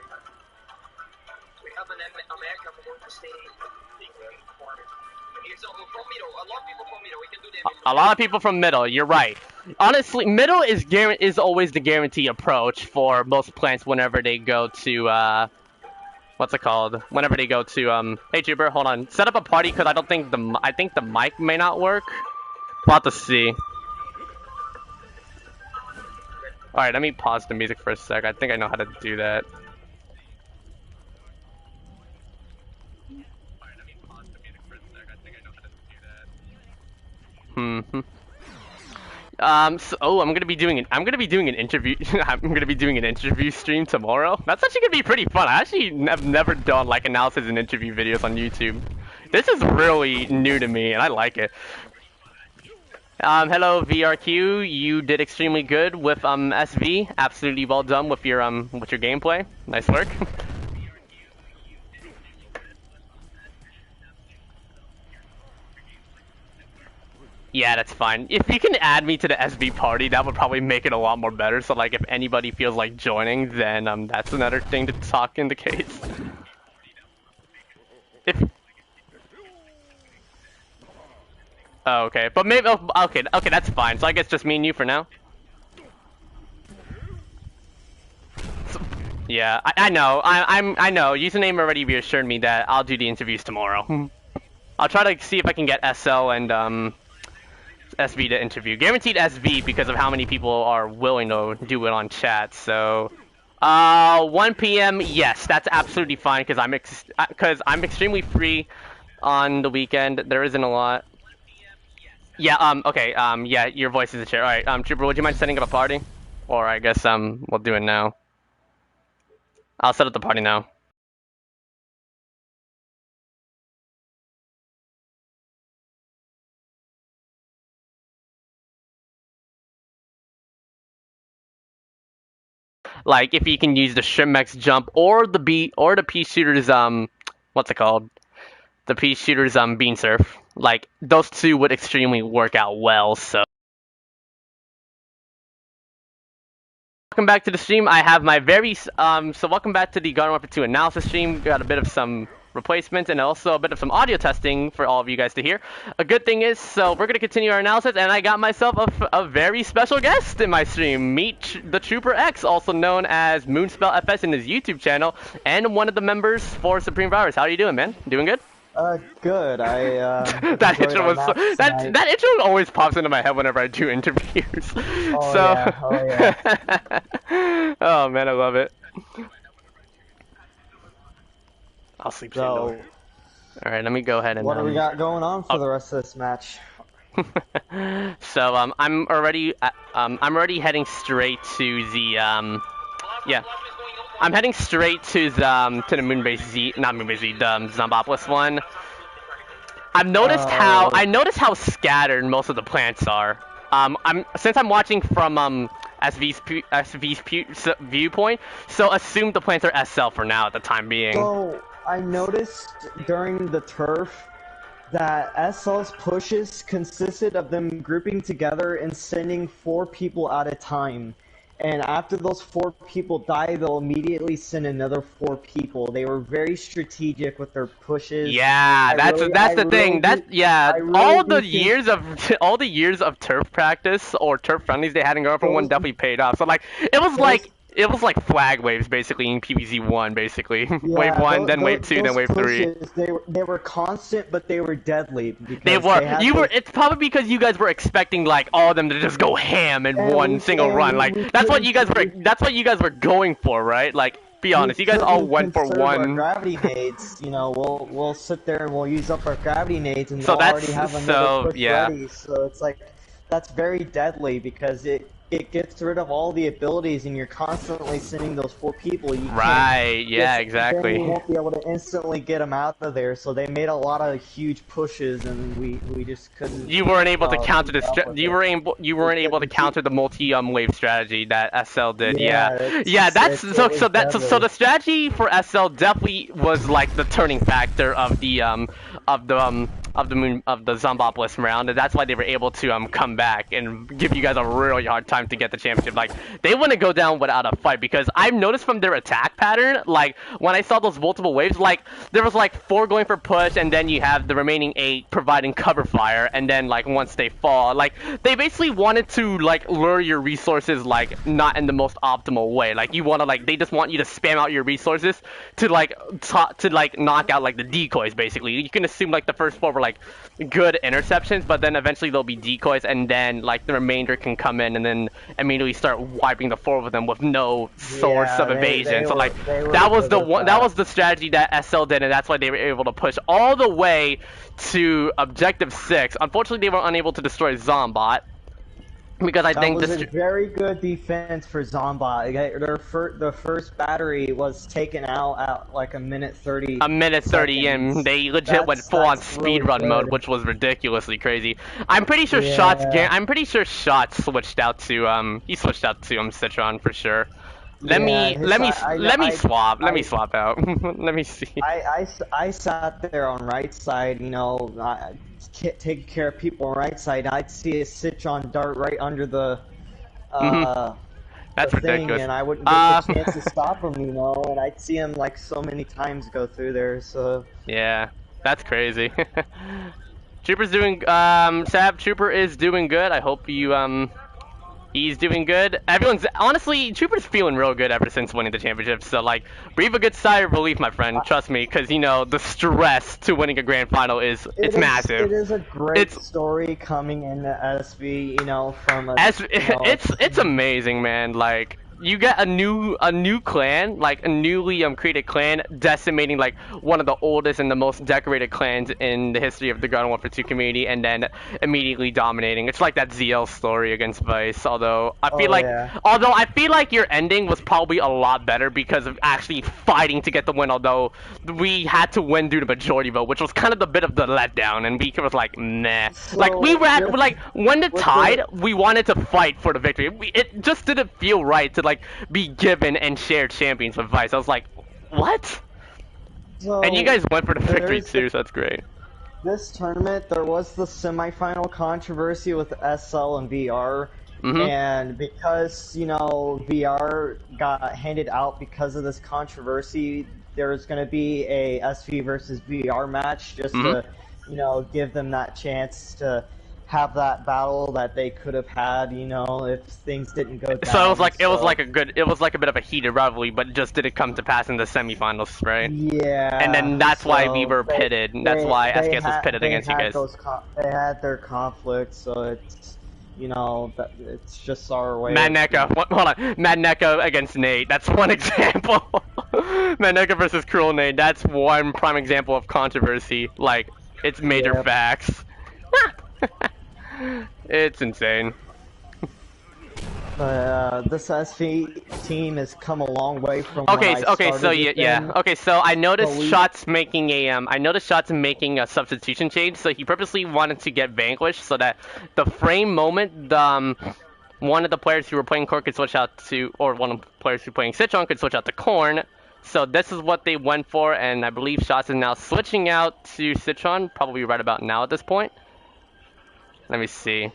A lot of people from middle. You're right. Honestly, middle is always the guarantee approach for most plants whenever they go to what's it called? Whenever they go to hey Jupiter, hold on. Set up a party because I think the mic may not work. We'll have to see. All right, let me pause the music for a sec. I think I know how to do that. So, I'm gonna be doing an interview. I'm gonna be doing an interview stream tomorrow. That's actually gonna be pretty fun. I actually have never done like analysis and interview videos on YouTube. This is really new to me, and I like it. Hello VRQ. You did extremely good with SV. Absolutely well done with your gameplay. Nice work. Yeah, that's fine. If you can add me to the SB party, that would probably make it a lot more better. So, like, if anybody feels like joining, then that's another thing to talk in the case. If oh, okay, but maybe okay, that's fine. So I guess just me and you for now. So, yeah, I know. I know. Username already reassured me that I'll do the interviews tomorrow. I'll try to see if I can get SL and SV to interview. Guaranteed SV because of how many people are willing to do it on chat. So, 1 p.m. Yes, that's absolutely fine because I'm extremely free on the weekend. There isn't a lot. Yeah. Okay. Yeah. Your voice is a chair. All right. Trooper, would you mind setting up a party? Or I guess we'll do it now. I'll set up the party now. Like if you can use the Shrimmex jump or the P shooters what's it called? The P shooters bean surf. Like those two would extremely work out well. So welcome back to the stream. I have my so welcome back to the Garden Warfare 2 analysis stream. Got a bit of some replacements and also a bit of some audio testing for all of you guys to hear. A good thing is, so we're going to continue our analysis, and I got myself a very special guest in my stream. Meet the Trooper X, also known as Moonspell FS in his YouTube channel, and one of the members for Supreme Virus. How are you doing, man? Doing good? Good. That intro was that intro always pops into my head whenever I do interviews. Oh, so yeah. Oh, yeah. oh man, I love it. I'll sleep soon. So, all right, let me go ahead and. What do we got going on for the rest of this match? So I'm already heading straight to the yeah. I'm heading straight to the Moonbase Z, not Moonbase Z, the Zombopolis one. I've noticed how scattered most of the plants are. Since I'm watching from SV's viewpoint, so assume the plants are SL for now at the time being. So I noticed during the turf that SL's pushes consisted of them grouping together and sending 4 people at a time. And after those 4 people die, they'll immediately send another 4 people. They were very strategic with their pushes. Yeah, that's the thing. I really All do the think years of all the years of turf practice or turf friendlies they had in Garden 1 those definitely paid off. So like those it was like flag waves basically in PvZ 1 basically. Wave yeah, 1, then wave 2, then those wave 3. pushes they were constant, but they were deadly They because were. they had You were. those. It's probably because you guys were expecting like all of them to just go ham in one single run. Like We that's what couldn't you guys were. That's what you guys were going for, right? Like, be we honest. You guys all couldn't went for conserve our one. gravity nades. You know, we'll sit there and we'll use up our gravity nades, and So they'll already have that's another push yeah. ready. So it's like that's very deadly because it gets rid of all the abilities, and you're constantly sending those 4 people. You Right. Yeah. then Exactly. you won't be able to instantly get them out of there. So they made a lot of huge pushes, and we just couldn't. You weren't able to counter keep up with you it. were you weren't able to counter the multi wave strategy that SL did. Yeah, Yeah. That's it so was so deadly. the strategy for SL definitely was like the turning factor of the Zombopolis round, and that's why they were able to come back and give you guys a really hard time to get the championship. Like they wouldn't go down without a fight because I've noticed from their attack pattern, like when I saw those multiple waves, like there was like 4 going for push, and then you have the remaining 8 providing cover fire, and then like once they fall, like they basically wanted to like lure your resources like not in the most optimal way. Like you want to like they just want you to spam out your resources to like to like knock out like the decoys basically. You can assume like the first 4 were like good interceptions, but then eventually there'll be decoys, and then like the remainder can come in and then immediately start wiping the 4 of them with no source Yeah, of evasion. So like they were that was good the with one that. that was the strategy that SL did, and that's why they were able to push all the way to objective 6. Unfortunately, they were unable to destroy Zombot because I That think was this a very good defense for Zombot. The first battery was taken out at like a minute 30. a minute 30 seconds. in, they legit went full on That's really speed run mode, good. which was ridiculously crazy. I'm pretty sure Yeah. I'm pretty sure Shots switched out to he switched out to Citron for sure. Let Yeah, me let me let me I, swap. Let me I, swap out. Let me see. I sat there on right side, you know, taking care of people on right side. I'd see a Citron dart right under the That's the thing, ridiculous. and I wouldn't get the chance to stop him, you know, and I'd see him like so many times go through there, so... Yeah, that's crazy. Trooper's doing Sab Trooper is doing good. I hope you he's doing good. Everyone's honestly Trooper's feeling real good ever since winning the championship. So like breathe a good sigh of relief, my friend. Trust me, because you know the stress to winning a grand final is massive. It is a great story coming into SV, you know, from a... It's amazing, man. Like you get a new clan, like a newly created clan, decimating like one of the oldest and the most decorated clans in the history of the Garden Warfare 2 community, and then immediately dominating. It's like that ZL story against Vice. Although I feel like your ending was probably a lot better because of actually fighting to get the win. Although we had to win due to majority vote, which was kind of a bit of the letdown, and we was like, nah. So, like we were at, like when it tied, we wanted to fight for the victory. It just didn't feel right to like be given and shared champions with Vice. I was like, what? So, And you guys went for the victory too, so that's great. This tournament, there was the semifinal controversy with SL and VR, and because, you know, VR got handed out because of this controversy, there's going to be a SV versus VR match just to, you know, give them that chance to have that battle that they could have had, you know, if things didn't go down. So it was like a bit of a heated rivalry, but it just didn't come to pass in the semifinals, right? Yeah. And then that's why we were pitted. That's why SKS was pitted against you guys. They had their conflicts, so it's, you know, it's just our way. Mad Neko, hold on. Mad Neko against Nate. That's one example. Mad Neko versus Cruel Nate. That's one prime example of controversy. Like, it's major facts. It's insane. This SV team has come a long way from Okay, when I started with them. Okay, so I noticed Shots making a substitution change. So he purposely wanted to get vanquished so that the frame moment, one of the players who were playing Corn could switch out to, or one of the players who were playing Citron could switch out to Corn. So this is what they went for, and I believe Shots is now switching out to Citron, probably right about now at this point. Let me see.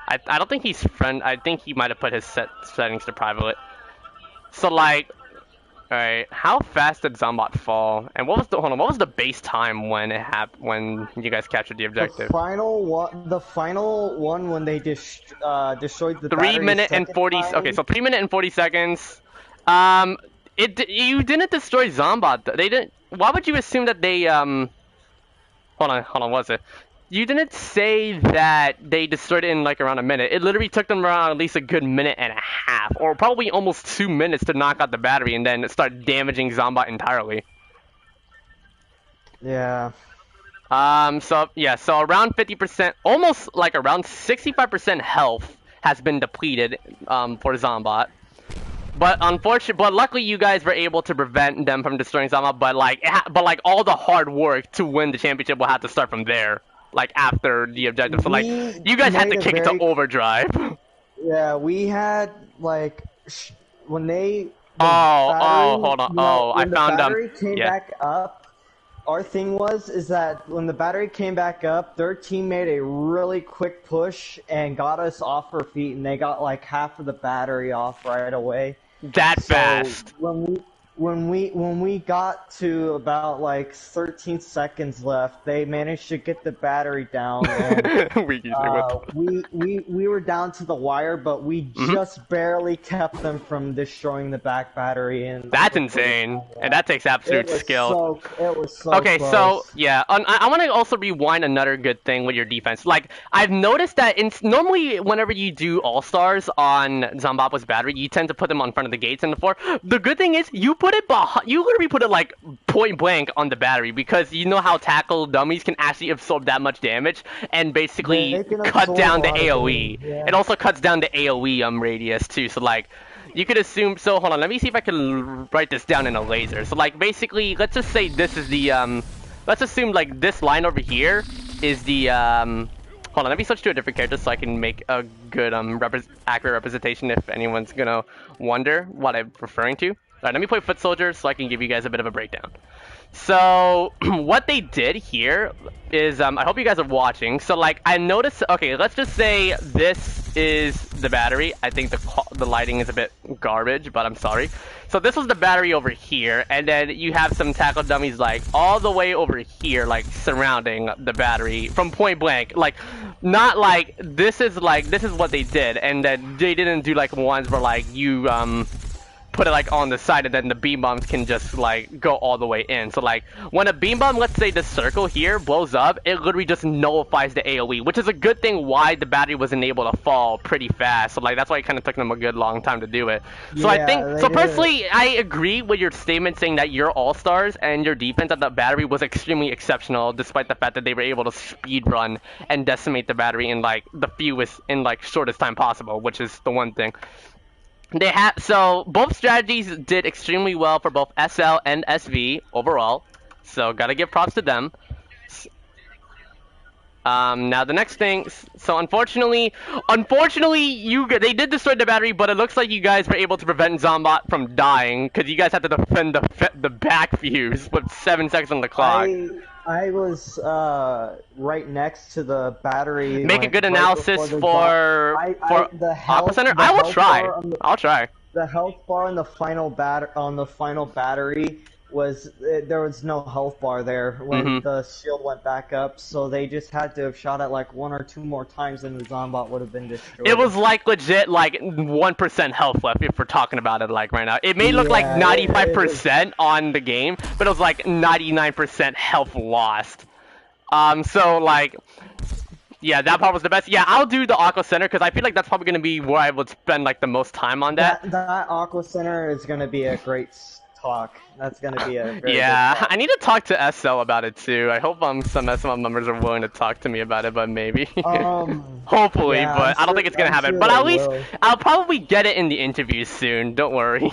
I don't think he's friend. I think he might have put his settings to private. So like, all right, how fast did Zombot fall? And what was the What was the base time when it happened when you guys captured the objective? The final one when they destroyed the 3 minute and 40. time. Okay, so 3 minute and 40 seconds. You didn't destroy Zombot. They didn't. Why would you assume that they Hold on. What was it? You didn't say that they destroyed it in like around a minute. It literally took them around at least a good minute and a half, or probably almost 2 minutes to knock out the battery and then start damaging Zombot entirely. Yeah. So around 50%, almost like around 65% health has been depleted for Zombot. But luckily you guys were able to prevent them from destroying Zombot. But like all the hard work to win the championship will have to start from there. Like after the objective, so like you guys had to kick it to overdrive. Yeah, we had like when they. Hold on. I found them. When the battery came back up, our thing is that when the battery came back up, their team made a really quick push and got us off our feet, and they got like half of the battery off right away. That fast. When we got to about like 13 seconds left, they managed to get the battery down. And, we were down to the wire, but we just barely kept them from destroying the back battery. And that's insane, and that takes absolute skill. It was so okay, close. so yeah, I want to also rewind another good thing with your defense. Like I've noticed that normally whenever you do all stars on Zombopolis battery, you tend to put them on front of the gates and the floor. The good thing is you literally put it like point blank on the battery, because you know how tackle dummies can actually absorb that much damage and basically cut down the AoE. Yeah. It also cuts down the AoE radius too. So like you could assume. So hold on, let me see if I can write this down in a laser. So like basically, let's just say this is the let's assume like this line over here is the Hold on, let me switch to a different character so I can make a good accurate representation if anyone's gonna wonder what I'm referring to. Alright, let me play Foot Soldier so I can give you guys a bit of a breakdown. So, what they did here is, I hope you guys are watching. So, like, I noticed, okay, let's just say this is the battery. I think the lighting is a bit garbage, but I'm sorry. So, this was the battery over here, and then you have some tackle dummies, like, all the way over here, like, surrounding the battery from point blank. Like, not like, this is what they did, and then they didn't do, like, ones where, like, you, put it like on the side, and then the beam bombs can just like go all the way in. So like when a beam bomb, let's say this circle here blows up, it literally just nullifies the AoE, which is a good thing why the battery wasn't able to fall pretty fast. So like that's why it kind of took them a good long time to do it. So I think so personally I agree with your statement saying that your all-stars and your defense at the battery was extremely exceptional, despite the fact that they were able to speed run and decimate the battery in like the shortest time possible, which is the one thing. So both strategies did extremely well for both SL and SV overall, so gotta give props to them. Now the next thing, so unfortunately they did destroy the battery, but it looks like you guys were able to prevent Zombot from dying because you guys had to defend the back fuse with 7 seconds on the clock. I was right next to the battery. Make a good analysis for Aqua Center. I will try. I'll try. The health bar on the final battery was there was no health bar there when the shield went back up, so they just had to have shot it like 1 or 2 more times, and the Zombot would have been destroyed. It was like legit like 1% health left if we're talking about it like right now. It may look like 95% on the game, but it was like 99% health lost. So like, yeah, that part was the best. Yeah, I'll do the Aqua Center because I feel like that's probably gonna be where I would spend like the most time on that. That Aqua Center is gonna be a great talk. That's gonna be a very good I need to talk to SL about it too. I hope some SL members are willing to talk to me about it, but maybe. Hopefully, yeah, but I don't think it's gonna happen. But at least I'll probably get it in the interview soon. Don't worry.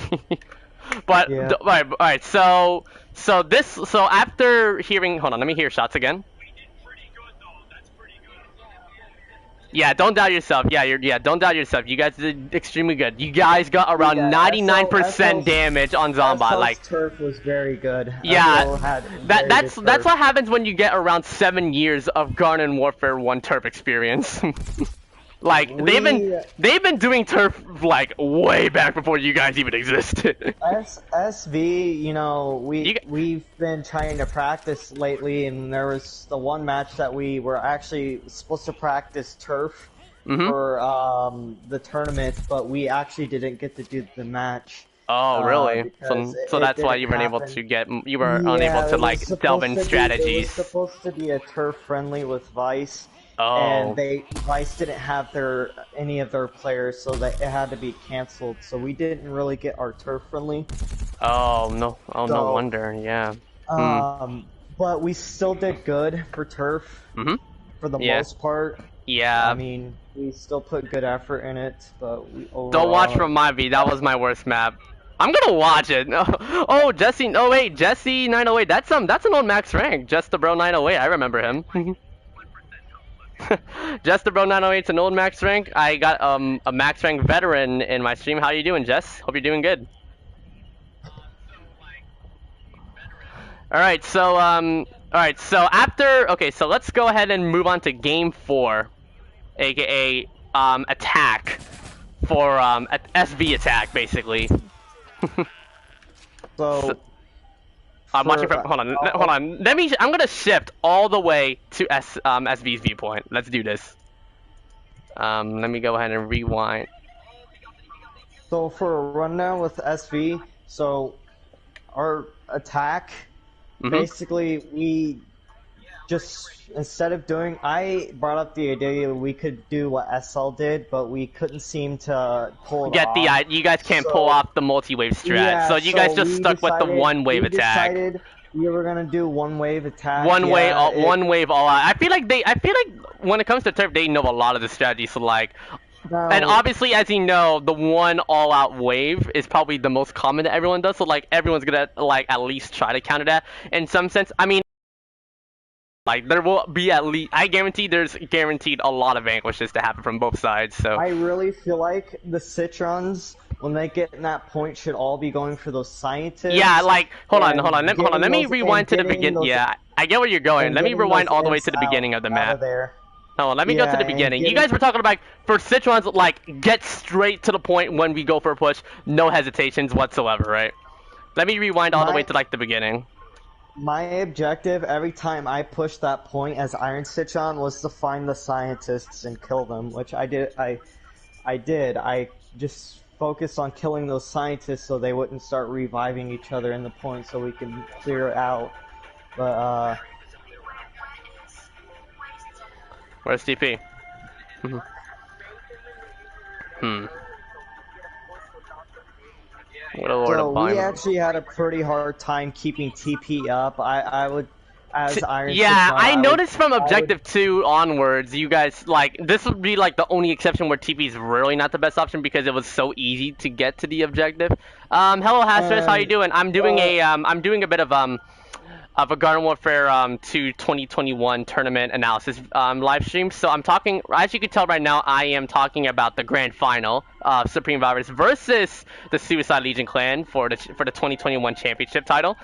But yeah. Alright, so after hearing, hold on, let me hear shots again. Yeah, don't doubt yourself. Don't doubt yourself. You guys did extremely good. You guys got around 99% damage on Zombot. Like turf was very good. Yeah, that's what happens when you get around 7 years of Garden Warfare 1 turf experience. Like they've been doing turf like way back before you guys even existed. SV, you know, we've been trying to practice lately, and there was the one match that we were actually supposed to practice turf for the tournament, but we actually didn't get to do the match. Oh, really? So that's why you weren't able to get, you were unable to like delve in strategies. It was supposed to be a turf friendly with Vice, and Vice didn't have any of their players, so that it had to be canceled. So we didn't really get our turf friendly. Oh no! Oh, so, no wonder. Yeah. But we still did good for turf. For the most part. Yeah. I mean, we still put good effort in it, but we overall... Don't watch from my V. That was my worst map. I'm gonna watch it. Oh, Jesse. Oh wait, Jesse 908. That's an old max rank. Just the bro 908. I remember him. Just the bro 908's an old max rank. I got a max rank veteran in my stream. How you doing, Jess? Hope you're doing good. All right. So so let's go ahead and move on to game 4, aka attack for SV attack basically. So I'm watching from. Hold on. I'm gonna shift all the way to SV's viewpoint. Let's do this. Let me go ahead and rewind. So for a rundown with SV, so our attack, basically we just instead of doing, I brought up the idea we could do what SL did, but we couldn't seem to pull it off. You guys can't pull off the multi-wave strat, yeah, so you guys just stuck with the one wave attack. We were gonna do one wave attack. One wave all out. I feel like when it comes to turf, they know a lot of the strategies. So like, and obviously, as you know, the one all-out wave is probably the most common that everyone does. So like, everyone's gonna like at least try to counter that in some sense. I mean, like there will be at least, I guarantee there's guaranteed a lot of vanquishes to happen from both sides. So I really feel like the Citrons, when they get in that point, should all be going for those scientists. Yeah, like hold on. Let me rewind to the beginning. Yeah, I get where you're going. Let me rewind all the way to the beginning of the map. Hold on, let me go to the beginning. You guys were talking about for Citrons, like get straight to the point when we go for a push, no hesitations whatsoever, right? Let me rewind all the way to like the beginning. My objective every time I pushed that point as Iron Citron was to find the scientists and kill them, which I did. I just focused on killing those scientists so they wouldn't start reviving each other in the point, so we can clear it out. But where's TP? So we actually had a pretty hard time keeping TP up. I would, as Iron. Yeah, I noticed from Objective 2 onwards, you guys, like, this would be like the only exception where TP is really not the best option because it was so easy to get to the objective. Hello Hastress, how you doing? I'm doing a bit of a Garden Warfare 2 2021 tournament analysis live stream. So I'm talking, as you can tell right now, I am talking about the grand final of Supreme Virus versus the Suicide Legion clan for the 2021 championship title.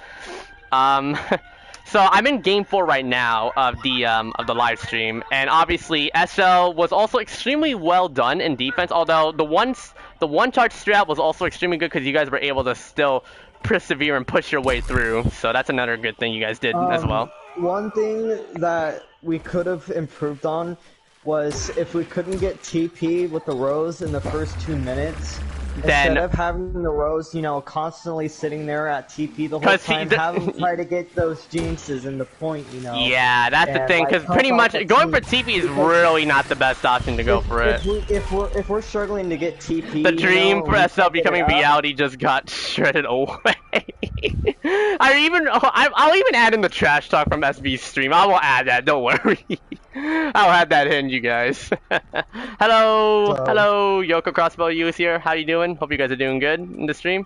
So I'm in game 4 right now of the live stream, and obviously SL was also extremely well done in defense. Although the one charge strat was also extremely good because you guys were able to still persevere and push your way through, so that's another good thing you guys did as well. One thing that we could have improved on was if we couldn't get TP with the Rose in the first 2 minutes, instead of having the Rose, you know, constantly sitting there at TP the whole time, have them try to get those jinxes in the point, you know. Yeah, that's the thing, because pretty much going for TP is really not the best option to go for it. If we're struggling to get TP, the dream for SL becoming reality just got shredded away. I'll even add in the trash talk from SB's stream. I will add that, don't worry. I'll have that in, you guys. Hello, Yoko Crossbow U is here. How you doing? Hope you guys are doing good in the stream.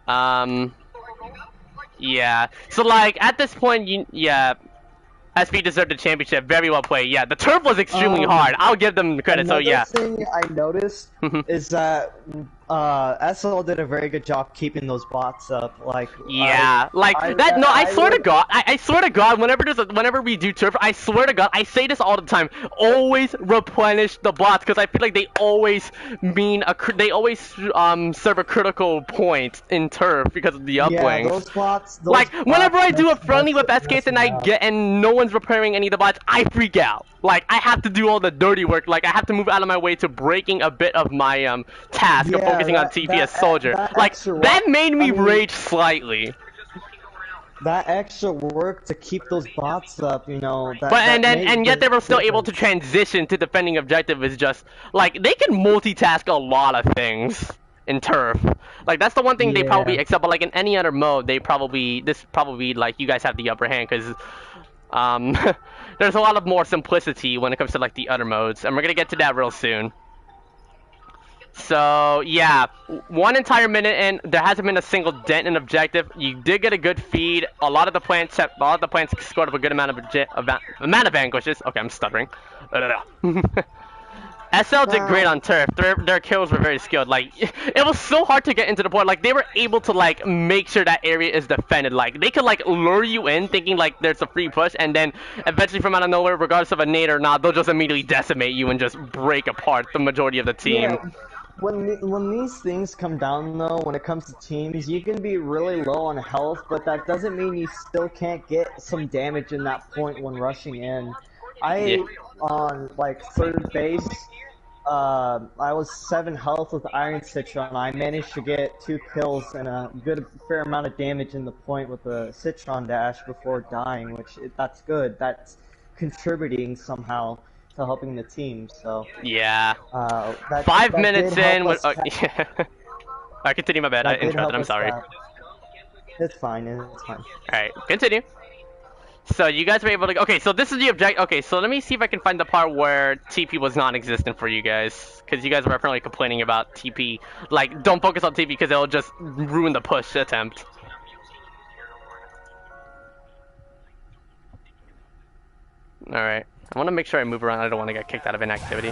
Yeah. So like at this point, SB deserved the championship. Very well played. Yeah, the turf was extremely hard. I'll give them credit. So yeah. Another thing I noticed is that SL did a very good job keeping those bots up. Like, yeah, I swear to God, I swear to God, whenever we do turf, I swear to God, I say this all the time. Always replenish the bots because I feel like they always serve a critical point in turf because of the upwings. Yeah, those bots. Whenever I do a friendly with SKs and no one's repairing any of the bots, I freak out. Like, I have to do all the dirty work. Like, I have to move out of my way to breaking a bit of my task of focusing on TP as soldier. That made me rage slightly. That extra work to keep those bots up, you know. Yet they were still able to transition to defending objective is just like they can multitask a lot of things in turf. Like that's the one thing they probably excel. But like in any other mode, you guys have the upper hand because there's a lot of more simplicity when it comes to like the other modes, and we're gonna get to that real soon. So yeah, 1 entire minute in, there hasn't been a single dent in objective. You did get a good feed. A lot of the plants scored up a good amount of vanquishes. Okay, I'm stuttering. SL did great on turf. Their kills were very skilled. Like it was so hard to get into the point. Like they were able to like make sure that area is defended. Like they could like lure you in thinking like there's a free push, and then eventually from out of nowhere, regardless of a nade or not, they'll just immediately decimate you and just break apart the majority of the team. Yeah. When these things come down though, when it comes to teams, you can be really low on health, but that doesn't mean you still can't get some damage in that point when rushing in. On like 3rd base, I was 7 health with Iron Citron. I managed to get 2 kills and a fair amount of damage in the point with the Citron dash before dying, that's good. That's contributing somehow to helping the team. So yeah, 5 minutes in. Yeah. Alright, continue. My bad. I interrupted. I'm sorry. It's fine. It's fine. Alright, continue. So you guys were able to. Okay, so this is the object. Okay, so let me see if I can find the part where TP was non-existent for you guys, because you guys were apparently complaining about TP. Like, don't focus on TP because it'll just ruin the push attempt. All right, I want to make sure I move around. I don't want to get kicked out of inactivity.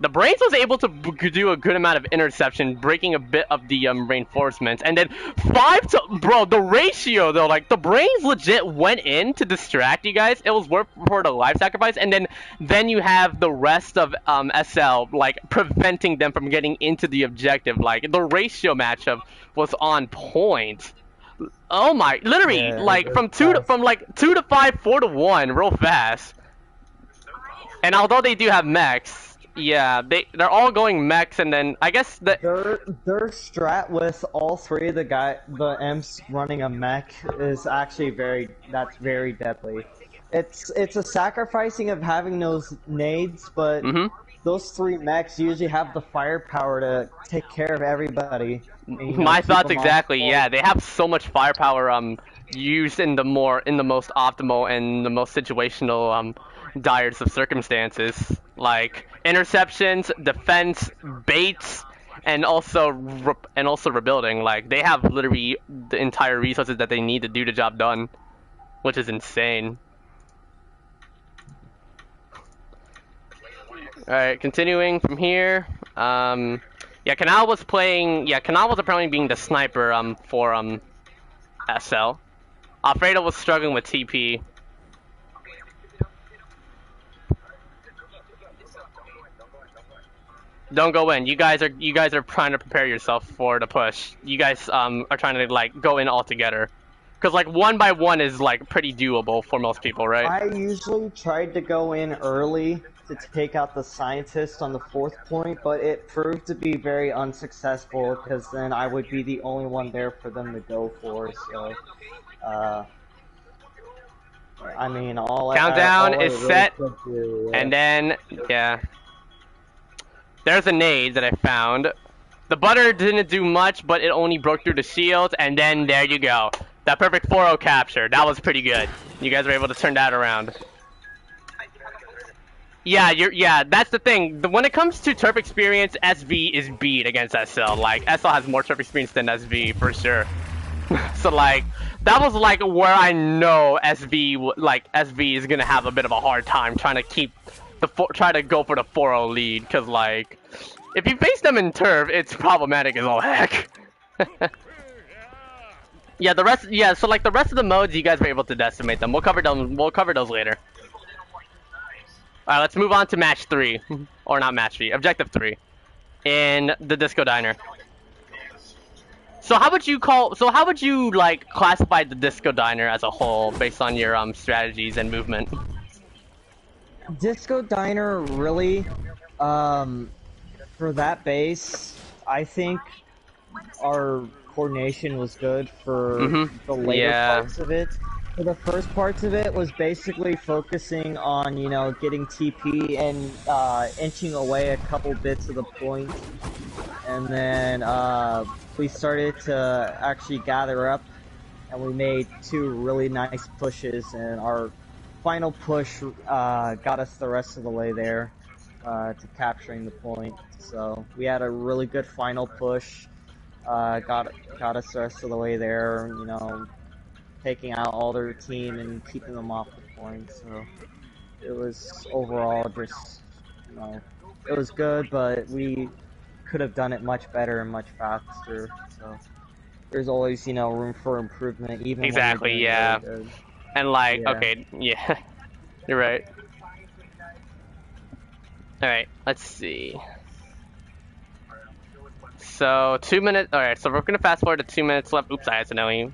The Brains was able to do a good amount of interception, breaking a bit of the reinforcements, and then bro, the ratio though, like the Brains legit went in to distract you guys. It was worth for the life sacrifice, and then you have the rest of SL like preventing them from getting into the objective. Like the ratio matchup was on point. Oh my, literally like from 2 to 5, 4 to 1, real fast. And although they do have mechs. Yeah, they're all going mechs, and then I guess their strat with all 3 of the imps running a mech is actually very deadly. It's a sacrificing of having those nades, but those 3 mechs usually have the firepower to take care of everybody. And, my thoughts exactly. Yeah, they have so much firepower used in the most optimal and the most situational direst of circumstances, like interceptions, defense, baits, and also rebuilding. Like they have literally the entire resources that they need to do the job done, which is insane. All right, continuing from here. Yeah, Canal was apparently being the sniper for SL. Alfredo was struggling with TP. Don't go in. You guys are trying to prepare yourself for the push. You guys are trying to like go in all together, because like 1 by 1 is like pretty doable for most people, right? I usually tried to go in early to take out the scientist on the 4th point, but it proved to be very unsuccessful because then I would be the only one there for them to go for. So, I mean, countdown is really set, do, and then yeah. There's a nade that I found. The butter didn't do much, but it only broke through the shield, and then there you go. That perfect 4-0 capture. That was pretty good. You guys were able to turn that around. Yeah, that's the thing. When it comes to turf experience, SV is beat against SL. Like, SL has more turf experience than SV, for sure. So like that was like where I know SV is gonna have a bit of a hard time trying to keep try to go for the 4-0 lead, because like if you face them in turf, it's problematic as all heck. Yeah, so like the rest of the modes, you guys were able to decimate them. We'll cover them. We'll cover those later. All right, let's move on to match 3, or not match 3, objective 3, in the Disco Diner. So how would you like classify the Disco Diner as a whole based on your strategies and movement? Disco Diner really, for that base, I think our coordination was good for the later parts of it. For the first parts of it was basically focusing on, you know, getting TP and inching away a couple bits of the point. And then we started to actually gather up, and we made 2 really nice pushes, and our final push got us the rest of the way there to capturing the point. So we had a really good final push, got us the rest of the way there, you know, taking out all their team and keeping them off the point. So it was overall just, you know, it was good, but we could have done it much better and much faster. So there's always, you know, room for improvement, even exactly, yeah. Really and like, okay, yeah, you're right. All right, let's see. So 2 minutes. All right, so we're gonna fast forward to 2 minutes left. Oops, I accidentally.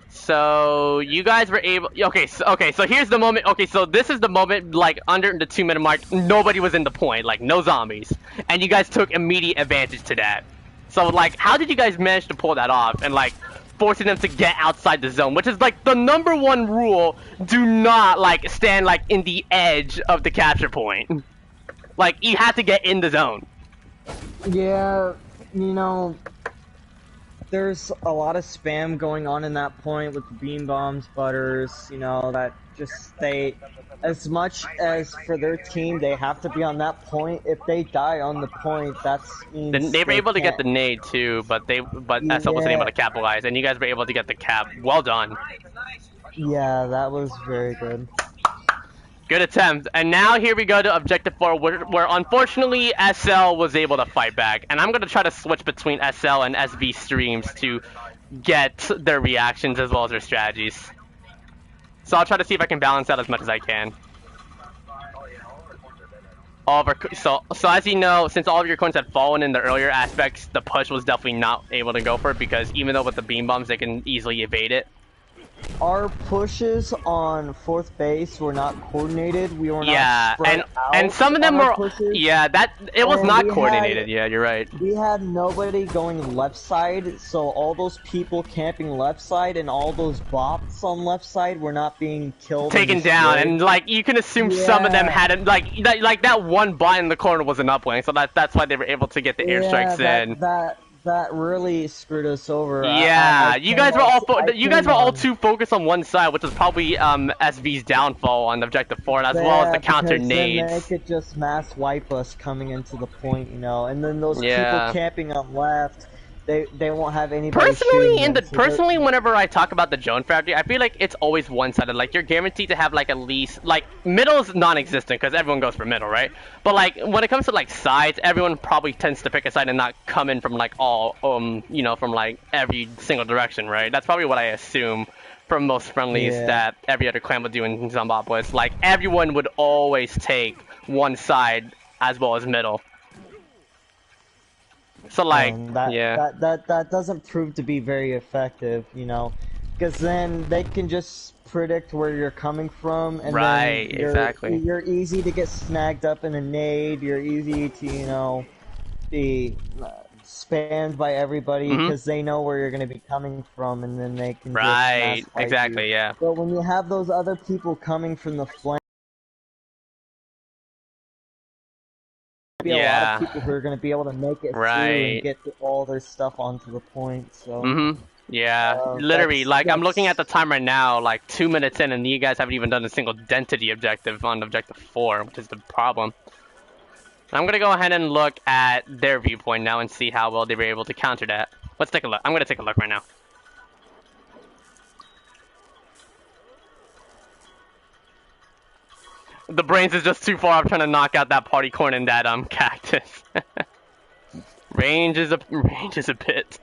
So you guys were able. Okay, so here's the moment. Okay, so this is the moment, like under the 2 minute mark, nobody was in the point, like no zombies, and you guys took immediate advantage to that. So like, how did you guys manage to pull that off and like forcing them to get outside the zone, which is like the #1 rule? Do not like stand like in the edge of the capture point. Like you have to get in the zone. Yeah, you know, there's a lot of spam going on in that point with the beam bombs, butters, you know, that just as much as for their team, they have to be on that point. If they die on the point, means they were able to get the nade too, but SL wasn't able to capitalize, and you guys were able to get the cap. Well done. Yeah, that was very good. Good attempt. And now here we go to objective 4, where unfortunately SL was able to fight back. And I'm going to try to switch between SL and SV streams to get their reactions as well as their strategies. So I'll try to see if I can balance out as much as I can. So as you know, since all of your coins had fallen in the earlier aspects, the push was definitely not able to go for it, because even though with the beam bombs they can easily evade it. Our pushes on 4th base were not coordinated. We were not spread out, and some of them were pushes. It was not coordinated. Yeah, you're right. We had nobody going left side, so all those people camping left side and all those bots on left side were not being killed, taken down, and like you can assume some of them hadn't like that one bot in the corner was an uplink, so that's why they were able to get the airstrikes in. That really screwed us over. Yeah, you guys were all too focused on one side, which is probably SV's downfall on objective 4, as well as the counter nades. Then they could just mass wipe us coming into the point, you know, and then those people camping on left, they won't have anybody Personally, whenever I talk about the Joan strategy, I feel like it's always one-sided. Like, you're guaranteed to have, like, at least, like, middle's non-existent, because everyone goes for middle, right? But, like, when it comes to, like, sides, everyone probably tends to pick a side and not come in from, like, all, you know, from, like, every single direction, right? That's probably what I assume from most friendlies that every other clan would do in Zombopolis. Like, everyone would always take one side as well as middle. So like, that doesn't prove to be very effective, you know, because then they can just predict where you're coming from, and then you're easy to get snagged up in a nade. You're easy to, you know, be spammed by everybody because they know where you're going to be coming from, and then they can just mass fight you. But when you have those other people coming from the flank, be a lot of people who are going to be able to make it through and get all their stuff onto the point. So literally, like I'm looking at the time right now, like 2 minutes in, and you guys haven't even done a single density objective on objective 4, which is the problem. I'm gonna go ahead and look at their viewpoint now and see how well they were able to counter that. Let's take a look. I'm gonna take a look right now. The brains is just too far off trying to knock out that party corn and that cactus. range is a bit.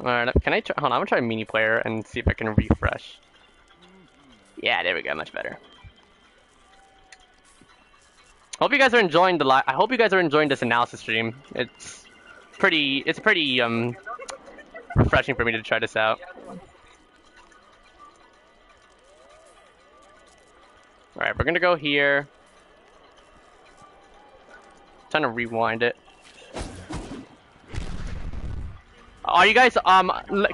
Alright, can I try? Hold on, I'm gonna try mini player and see if I can refresh. Yeah, there we go, much better. Hope you guys are enjoying I hope you guys are enjoying this analysis stream. It's pretty refreshing for me to try this out. Alright, we're gonna go here. Trying to rewind it. Are you guys,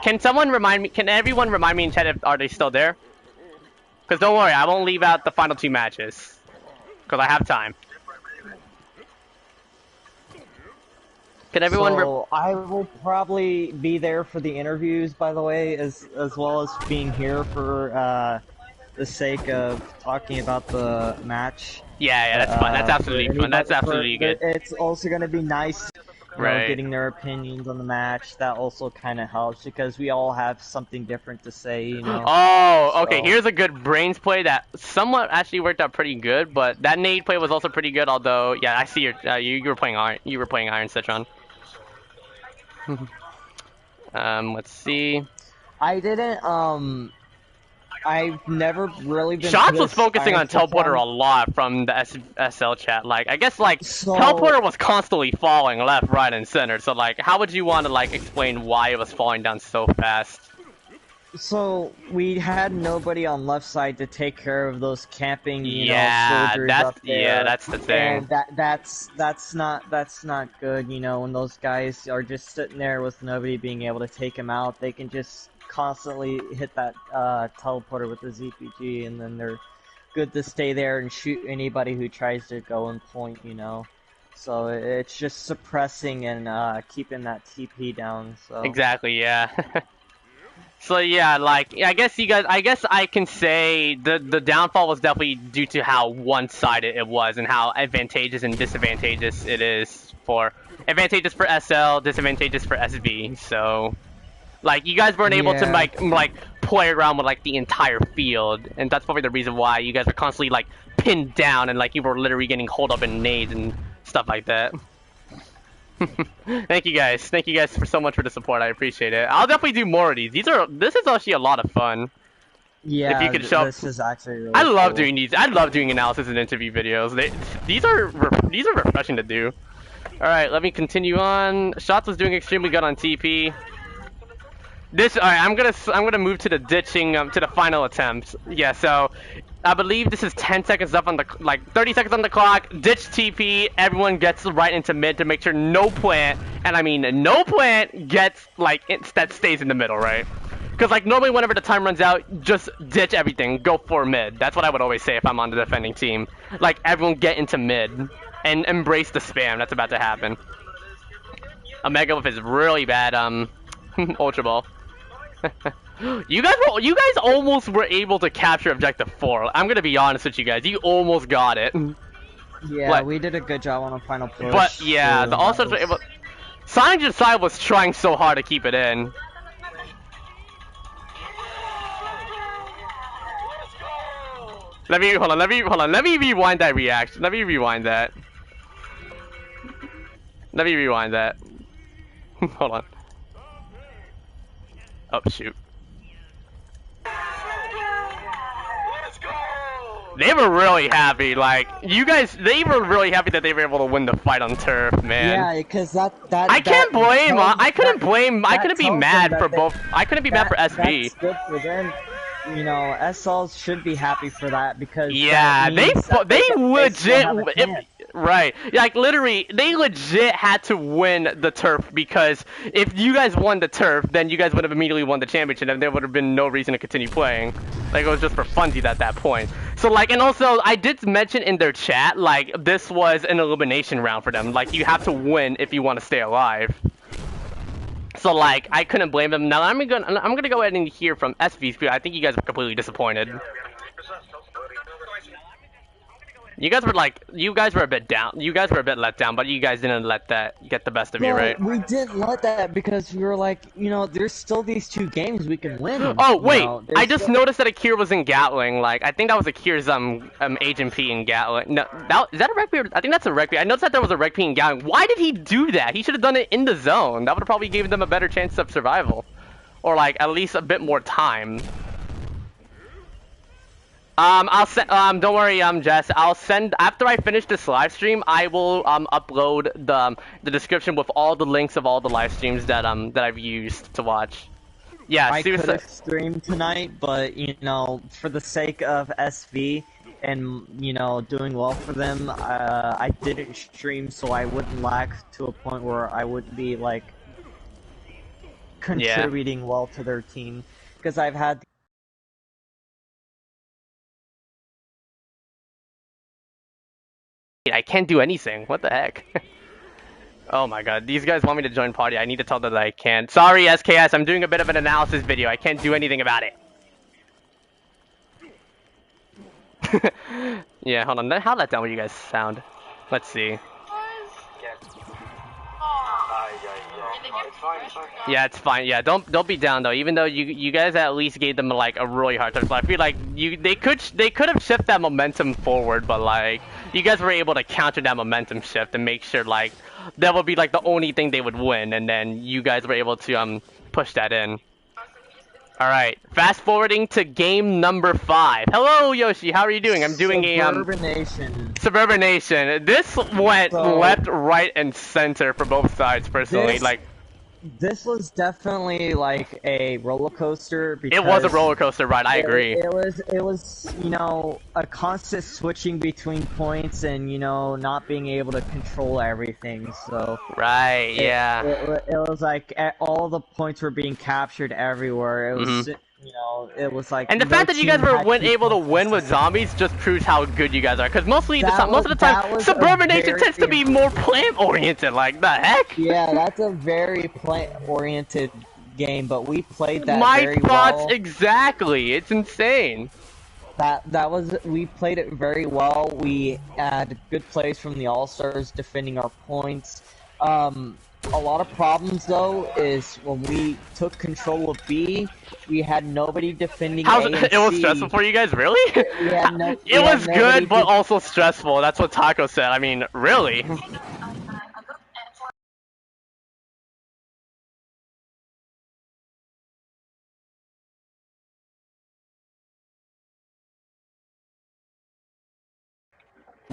can someone remind me, can everyone remind me in chat if, are they still there? Because don't worry, I won't leave out the final 2 matches. Because I have time. Can everyone... So, I will probably be there for the interviews, by the way, as well as being here for, the sake of talking about the match. Yeah, that's fun. That's absolutely fun. That's absolutely good. It's also going to be nice, you right. know, getting their opinions on the match. That also kind of helps because we all have something different to say, you know. Oh, okay. So. Here's a good brains play that somewhat actually worked out pretty good, but that nade play was also pretty good. Although, yeah, I see you were playing iron. You were playing Iron Citron. Let's see. I didn't. I've never really been. Shots was focusing on teleporter a lot from the SL chat. Like, I guess like teleporter was constantly falling left, right, and center. So like, how would you want to like explain why it was falling down so fast? So we had nobody on left side to take care of those camping, you know, soldiers up there. Yeah, that's the thing. And that's not good. You know, when those guys are just sitting there with nobody being able to take them out, they can just constantly hit that teleporter with the ZPG, and then they're good to stay there and shoot anybody who tries to go and point, you know. So it's just suppressing and keeping that TP down. So exactly, yeah. So yeah, like I guess I can say the downfall was definitely due to how one-sided it was and how advantageous and disadvantageous it is for advantageous for SL, disadvantageous for SV. So. Like, you guys weren't able to, like, play around with, like, the entire field. And that's probably the reason why you guys are constantly, like, pinned down and, like, you were literally getting holed up in nades and stuff like that. Thank you guys. Thank you guys for so much for the support. I appreciate it. I'll definitely do more of these. This is actually a lot of fun. Yeah, if you could show this is actually really I love cool. doing these. I love doing analysis and interview videos. These are refreshing to do. Alright, let me continue on. Shots was doing extremely good on TP. Alright, I'm gonna move to the ditching, to the final attempt. Yeah, so I believe this is 10 seconds left on the, like 30 seconds on the clock. Ditch TP, everyone gets right into mid to make sure no plant, and I mean no plant gets like that stays in the middle, right? Because like normally whenever the time runs out, just ditch everything, go for mid. That's what I would always say if I'm on the defending team. Like everyone get into mid and embrace the spam that's about to happen. Omega with his really bad Ultra Ball. You guys almost were able to capture objective 4. I'm gonna be honest with you guys. You almost got it. Yeah, we did a good job on the final push. But yeah, the all-stars were able. Signage side was trying so hard to keep it in. Let me rewind that reaction. Let me rewind that. Hold on. Oh shoot. They were really happy, like, they were really happy that they were able to win the fight on turf, man. Yeah, because I couldn't be mad for both. I couldn't be mad for SV. That's good for them. You know, SLs should be happy for that because yeah, they legit, right? Like literally, they legit had to win the turf because if you guys won the turf, then you guys would have immediately won the championship, and there would have been no reason to continue playing. Like it was just for funsies at that point. So like, and also I did mention in their chat like this was an elimination round for them. Like you have to win if you want to stay alive. So like, I couldn't blame them. Now I'm gonna go ahead and hear from SV's. I think you guys are completely disappointed. You guys were a bit down. You guys were a bit let down, but you guys didn't let that get the best of you, right? We didn't let that because we were like, there's still these 2 games we can win. Oh wait, I just noticed that Akira was in Gatling. Like, I think that was Akira's Agent P in Gatling. No, is that a rec P? I think that's a rec P. I noticed that there was a rec P in Gatling. Why did he do that? He should have done it in the zone. That would have probably given them a better chance of survival, or like at least a bit more time. I'll send. Don't worry, Jess. I'll send after I finish this live stream. I will upload the description with all the links of all the live streams that that I've used to watch. Yeah, I could have streamed tonight, but for the sake of SV and doing well for them, I didn't stream so I wouldn't lack to a point where I would be like contributing well to their team because I've had. I can't do anything. What the heck? Oh my god, these guys want me to join party. I need to tell them that I can't. Sorry, SKS, I'm doing a bit of an analysis video. I can't do anything about it. Yeah, hold on. How let down will you guys sound? Let's see. Yeah, it's fine. Yeah, don't be down though. Even though you guys at least gave them like a really hard time. So I feel like they could have shifted that momentum forward, but like you guys were able to counter that momentum shift and make sure like that would be like the only thing they would win, and then you guys were able to push that in. All right, fast forwarding to game number 5. Hello, Yoshi. How are you doing? I'm doing Suburban Nation. Suburban Nation. This went left, right, and center for both sides. Personally, this was definitely like a roller coaster. Because it was a roller coaster ride. I agree. It was a constant switching between points and not being able to control everything. So right, yeah. It was like all the points were being captured everywhere. It was it was like. And the fact that you guys were able to win with zombies just proves how good you guys are. Because most of the time, Suburban Nation tends to be more plant-oriented. Like the heck. Yeah, that's a very plant-oriented game, but we played that very well. My thoughts exactly. It's insane. We played it very well. We had good plays from the All-Stars defending our points. A lot of problems though is when we took control of B, we had nobody defending A and It was stressful for you guys, really? It was good, but also stressful. That's what Taco said. I mean, really?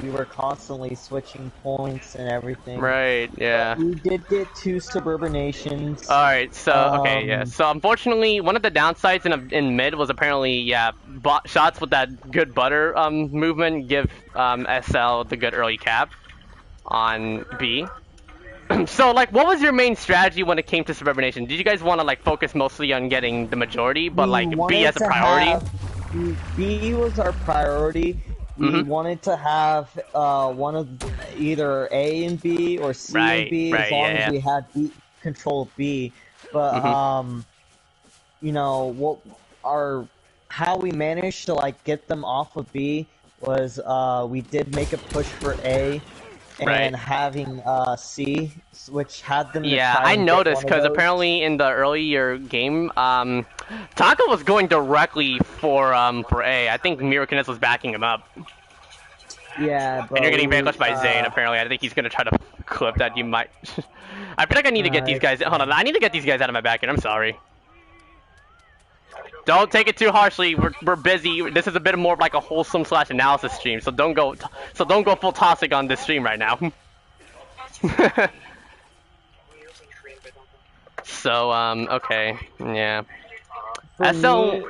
We were constantly switching points and everything. Right, yeah. We did get 2 Suburban Nations. Alright, so, okay, yeah. So, unfortunately, one of the downsides in mid was apparently, yeah, shots with that good butter movement give SL the good early cap on B. So, like, what was your main strategy when it came to Suburban Nation? Did you guys want to, like, focus mostly on getting the majority, but, like, B as a priority? B was our priority. We wanted to have one of either A and B or C and B as long as we had control of B. But how we managed to like get them off of B was we did make a push for A and having C, which had them. Yeah, I noticed because apparently in the earlier game, Taco was going directly for A. I think Mirakiness was backing him up. Yeah, but and you're getting vanquished by Zane. Apparently, I think he's gonna try to clip that. You might. I feel like I need to get these guys. Hold on, I need to get these guys out of my back end. I'm sorry. Don't take it too harshly. We're busy. This is a bit more of like a wholesome / analysis stream. So don't go full toxic on this stream right now. So okay, yeah. So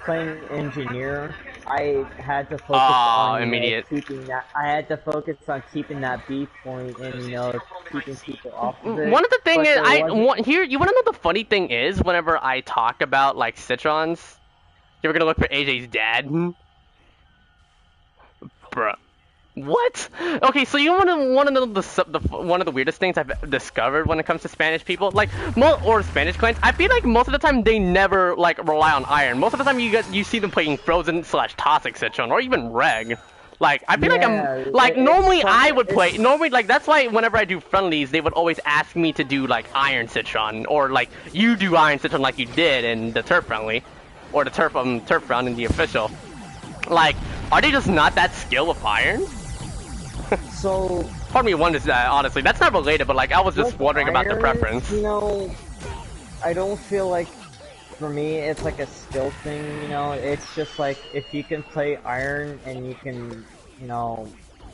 playing engineer, I had to focus on keeping that. I had to focus on keeping that B point and keeping people off of it. One of the thing is, you want to know the funny thing is, whenever I talk about like citrons, you're gonna look for AJ's dad, bruh. What? Okay, so you want to know one of the weirdest things I've discovered when it comes to Spanish people, like or Spanish clans. I feel like most of the time they never like rely on iron. Most of the time you see them playing frozen / toxic citron or even reg. Like I feel like I'm like normally I would play normally like that's why whenever I do friendlies they would always ask me to do like iron citron or like you do iron citron like you did in the turf friendly or the turf round in the official. Like are they just not that skilled with iron? So part of me wonders that honestly. That's not related, but like I was just wondering about the preference. You know, I don't feel like for me it's like a skill thing. You know, it's just like if you can play iron and you can, you know,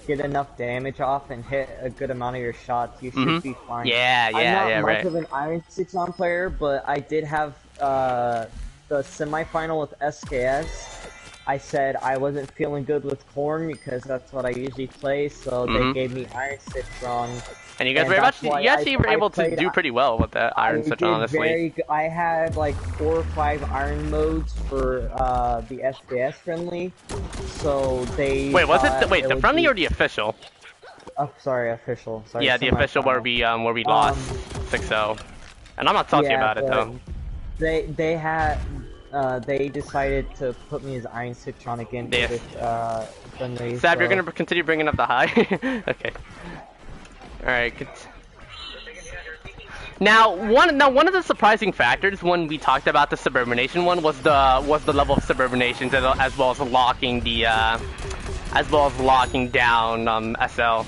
get enough damage off and hit a good amount of your shots, you should be fine. Yeah, I'm not much right. of an iron citron player, but I did have the semifinal with SKS. I said I wasn't feeling good with corn because that's what I usually play, so they gave me iron citron. And you guys you actually were able to do pretty well with that iron citron, honestly. I had like 4 or 5 iron modes for the SBS friendly, so they. Wait, was it the friendly or the official? Oh, sorry, official. Sorry. Yeah, the official where we lost 6-0, and I'm not talking about it though. They decided to put me as Iron Citron again for this friendly. Sab, you're gonna continue bringing up the high? Okay. Alright. Now one of the surprising factors when we talked about the Suburban Nation one was the level of Suburban Nations as well as locking down SL.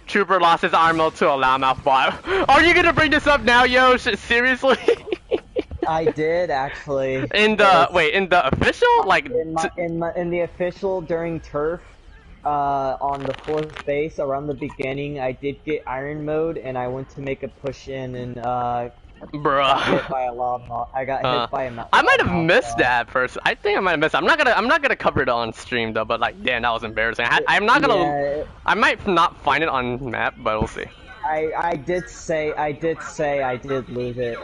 Trooper lost his arm mode to a loudmouth bot. Are you gonna bring this up now, yo? Seriously? I did actually. In the official, like in the official during turf, on the 4th base around the beginning, I did get iron mode and I went to make a push in and got hit by a loudmouth. I got hit by a. I might have missed that first. I think I might have missed it. I'm not gonna cover it on stream though. But like, damn, that was embarrassing. I'm not gonna. Yeah, I might not find it on map, but we'll see. I did say I did lose it.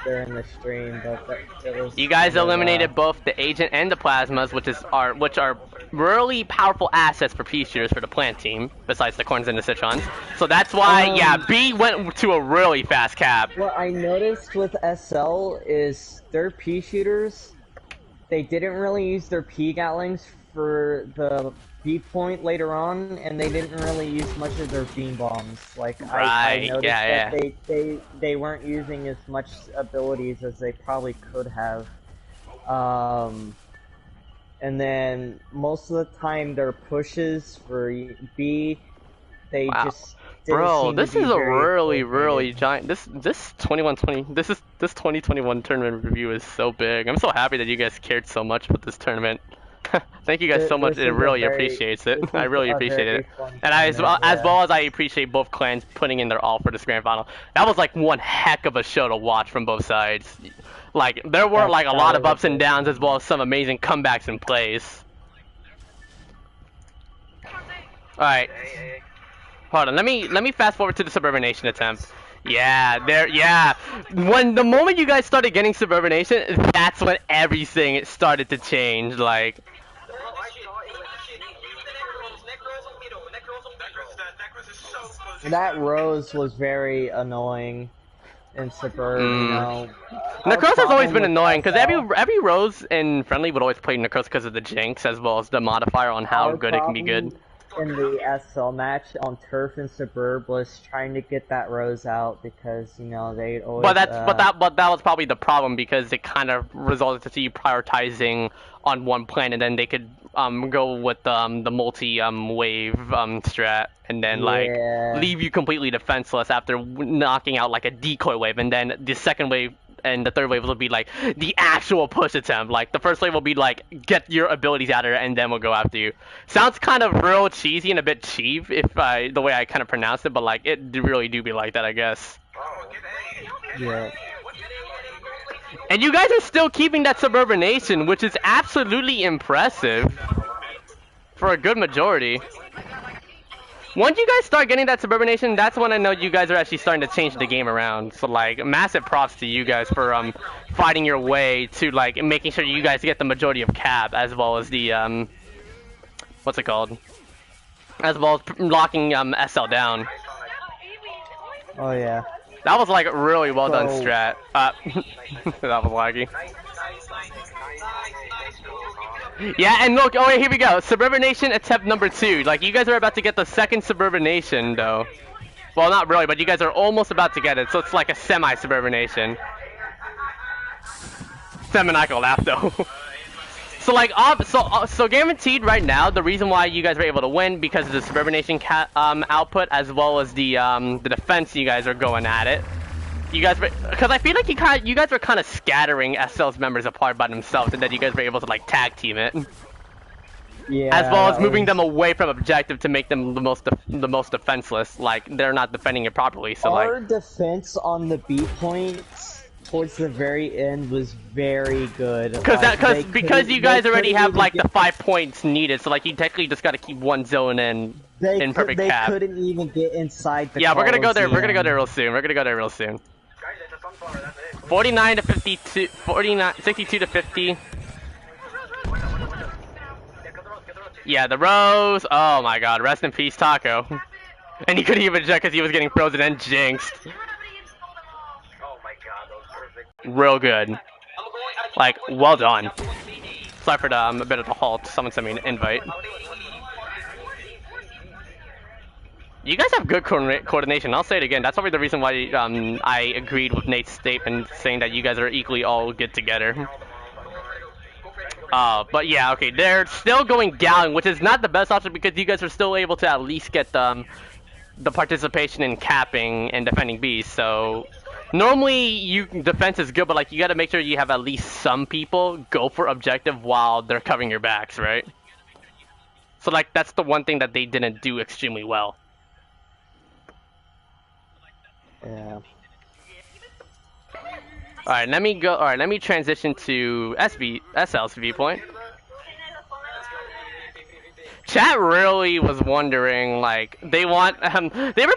During the stream, but it was. You guys eliminated both the agent and the plasmas, which are really powerful assets for pea shooters for the plant team, besides the corns and the citrons. So that's why, B went to a really fast cap. What I noticed with SL is their pea shooters, they didn't really use their pea gatlings for the B point later on, and they didn't really use much of their beam bombs. Like I noticed that they weren't using as much abilities as they probably could have. And then most of the time their pushes for B, they just didn't this is a really giant. This 2021 tournament review is so big. I'm so happy that you guys cared so much about this tournament. Thank you guys so much. It really appreciates it. I really appreciate it. And as well as I appreciate both clans putting in their all for this grand final. That was like one heck of a show to watch from both sides. Like there were like a lot of ups and downs as well as some amazing comebacks and plays. Alright. Hold on, let me fast forward to the Suburban Nation attempt. When the moment you guys started getting Suburban Nation, that's when everything started to change. Like, that Rose was very annoying in Suburban. You know, Necros has always been annoying because every Rose in friendly would always play Necros because of the jinx as well as the modifier on how good it can be good. In the SL match on turf and Suburb was trying to get that Rose out because you know they always. But that was probably the problem because it kind of resulted to you prioritizing on one plan and then they could go with the multi wave strat and then like leave you completely defenseless after knocking out like a decoy wave and then the second wave and the third wave will be like the actual push attempt. Like the first wave will be like get your abilities out of there and then we'll go after you. Sounds kind of real cheesy and a bit cheap if the way I kind of pronounced it, but like it really do be like that, I guess. Yeah. And you guys are still keeping that Suburban Nation, which is absolutely impressive for a good majority. Once you guys start getting that Suburban Nation, that's when I know you guys are actually starting to change the game around. So like, massive props to you guys for fighting your way to like making sure you guys get the majority of cap as well as the what's it called? As well as locking SL down. Oh yeah. That was like really well done strat. That was laggy. Yeah, and look, oh wait, here we go. Suburban Nation attempt number 2. Like, you guys are about to get the second Suburban Nation, though. Well, not really, but you guys are almost about to get it, so it's like a semi-Suburban Nation. Semi-maniacal laugh, though. So, like, so guaranteed right now, the reason why you guys were able to win, because of the Suburban Nation output, as well as the defense you guys are going at it. You guys, because I feel like you guys were kind of scattering SL's members apart by themselves, and then you guys were able to like tag team it. Yeah. As well as moving them away from objective to make them the most defenseless. Like they're not defending it properly. So our like defense on the B points towards the very end was very good. Because you guys already have like the 5 points needed. So like you technically just got to keep one zone in perfect cap. They couldn't even get inside the. Yeah, we're gonna go there. We're gonna go there real soon. We're gonna go there real soon. 49 to 52, 49, 62 to 50. Yeah, the Rose. Oh my God, rest in peace, Taco. And he couldn't even check because he was getting frozen and jinxed. Oh my God, that was perfect. Real good. Like, well done. Sorry for a bit of a halt. Someone sent me an invite. You guys have good coordination. I'll say it again. That's probably the reason why I agreed with Nate's statement saying that you guys are equally all good together. But yeah, okay. They're still going Gallon, which is not the best option because you guys are still able to at least get the participation in capping and defending Bs. So normally defense is good, but like you got to make sure you have at least some people go for objective while they're covering your backs, right? So like that's the one thing that they didn't do extremely well. Yeah. Alright, let me go. Alright, let me transition to SL's viewpoint. Chat really was wondering, like, they were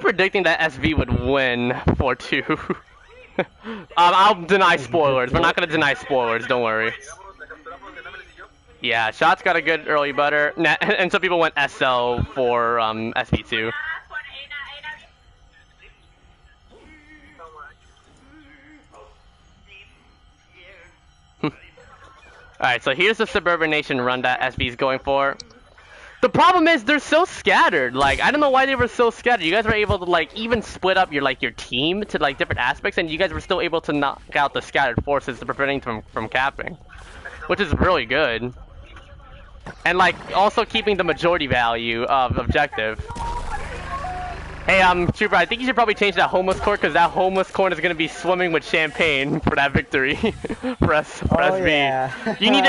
predicting that SV would win 4-2. I'll deny spoilers. We're not gonna deny spoilers, don't worry. Yeah, Shot's got a good early butter, and some people went SL for SV2. Alright, so here's the Suburban Nation run that SB's going for. The problem is they're so scattered. Like, I don't know why they were so scattered. You guys were able to like even split up your team to like different aspects, and you guys were still able to knock out the scattered forces to preventing them from capping, which is really good. And like also keeping the majority value of objective. Hey, Trooper, I think you should probably change that homeless corn because that homeless corn is gonna be swimming with champagne for that victory for SB. Yeah. You need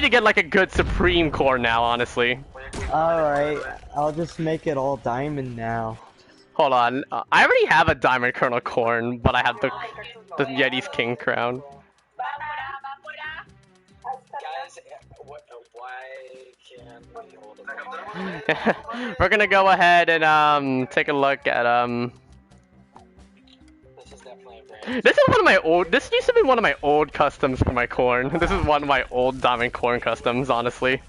to get like a good supreme corn now, honestly. Alright, I'll just make it all diamond now. Hold on, I already have a diamond kernel corn, but I have the Yeti's king crown. Guys, why can't we hold a We're gonna go ahead and take a look at This is definitely a brand. This used to be one of my old customs for my corn. This is one of my old diamond corn customs, honestly.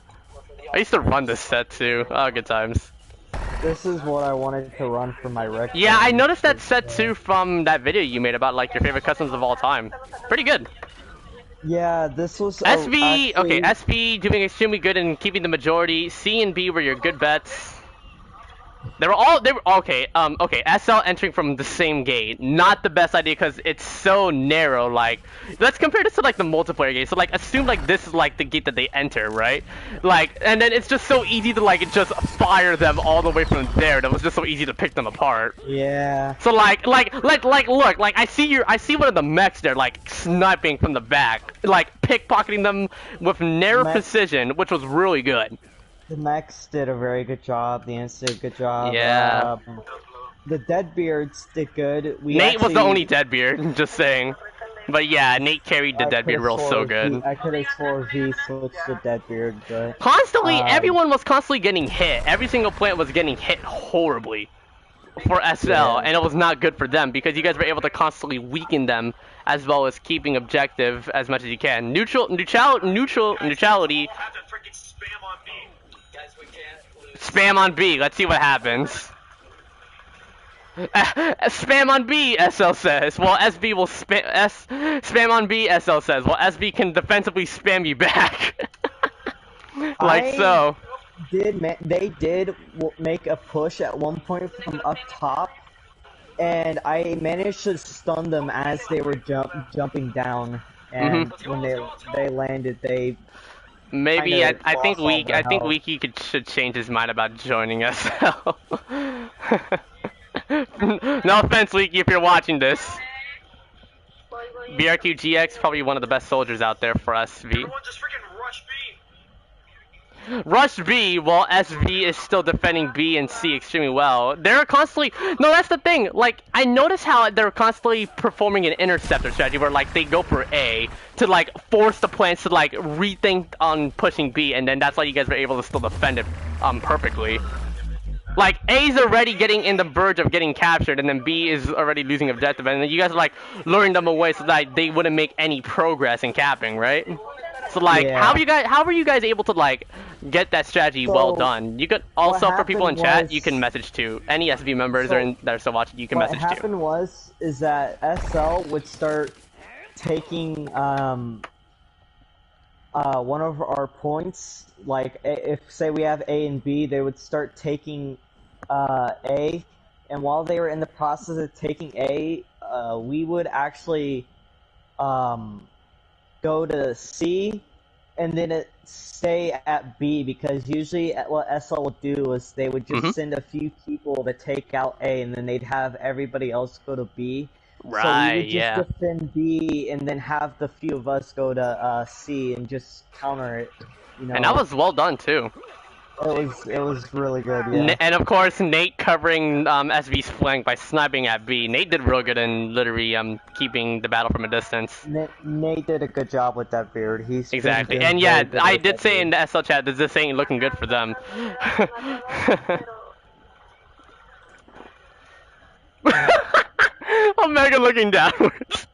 I used to run this set too. Oh, good times. This is what I wanted to run for my rec. Yeah, I noticed that set too from that video you made about like your favorite customs of all time. Pretty good. Yeah, this was SV, actually... okay, SV doing extremely good in keeping the majority. C and B were your good bets. They were okay. Okay. SL entering from the same gate, not the best idea because it's so narrow. Like, let's compare this to like the multiplayer gate. So like, assume like this is like the gate that they enter, right? Like, and then it's just so easy to like just fire them all the way from there. That was just so easy to pick them apart. Yeah. So look, like I see one of the mechs there, like sniping from the back, like pickpocketing them with narrow precision, which was really good. The mechs did a very good job. The Ants did a good job. Yeah. The Deadbeards did good. Nate was the only Deadbeard, just saying. But yeah, Nate carried the Deadbeard role so good. I could have swore V switched to Deadbeard, but... Constantly, everyone was constantly getting hit. Every single plant was getting hit horribly for SL, and it was not good for them because you guys were able to constantly weaken them as well as keeping objective as much as you can. Neutrality. Spam on B. Let's see what happens. Spam on B, SL says. Well, SB will spam on B, SL says. Well, SB can defensively spam you back. Like so. They did make a push at one point from up top, and I managed to stun them as they were jumping down. And when they landed, they maybe I think Wiki should change his mind about joining SL. No offense, Leaky, if you're watching this. BRQGX probably one of the best soldiers out there for SV. Everyone just freaking rush B. Rush B, while SV is still defending B and C extremely well. They're constantly... No, that's the thing. Like, I notice how they're constantly performing an interceptor strategy where, like, they go for A to, like, force the plants to, like, rethink on pushing B, and then that's why you guys were able to still defend it perfectly. Like, A's already getting in the verge of getting captured, and then B is already losing objective, and then you guys are, like, luring them away so that they wouldn't make any progress in capping, right? So, like, Yeah. how were you guys able to, like, get that strategy well done? You could also, for people in chat, you can message to. Any SV members that are still watching, you can message to. What happened is that SL would start taking, one of our points, like, if, say, we have A and B, they would start taking, A, and while they were in the process of taking A, we would actually, go to C, and then stay at B, because usually what SL would do is they would just send a few people to take out A, and then they'd have everybody else go to B. Right, so we would just defend B, and then have the few of us go to C and just counter it. You know? And that was well done too. It was really good. Yeah. And of course, Nate covering SV's flank by sniping at B. Nate did real good in literally keeping the battle from a distance. Nate did a good job with that beard. He's exactly. And yeah, I did say in the SL chat that this ain't looking good for them. Omega looking downwards.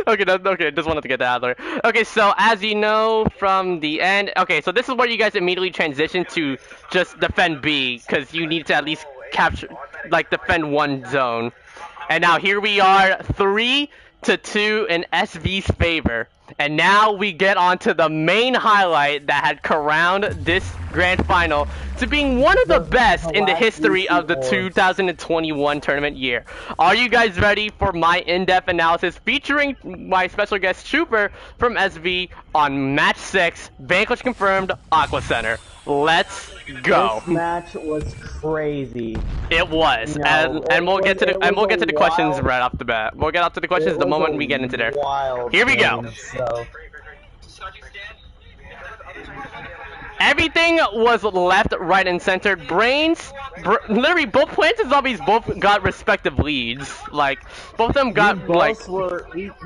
Okay, just wanted to get that out there. Okay, so as you know from the end, okay, so this is where you guys immediately transition to just defend B, because you need to at least capture, like, defend one zone. And now here we are, 3-2 in SV's favor. And now we get on to the main highlight that had crowned this grand final to being one of the best in the history of the 2021 tournament year. Are you guys ready for my in-depth analysis featuring my special guest Trooper from SV on match 6, Vanquish confirmed, Aqua Center? Let's go. This match was crazy. It was, and we'll get to the questions right off the bat. We'll get off to the questions the moment we get into there. Here we go. So. Everything was left, right, and centered. Literally, both Plants and Zombies both got respective leads. Like, both of them got,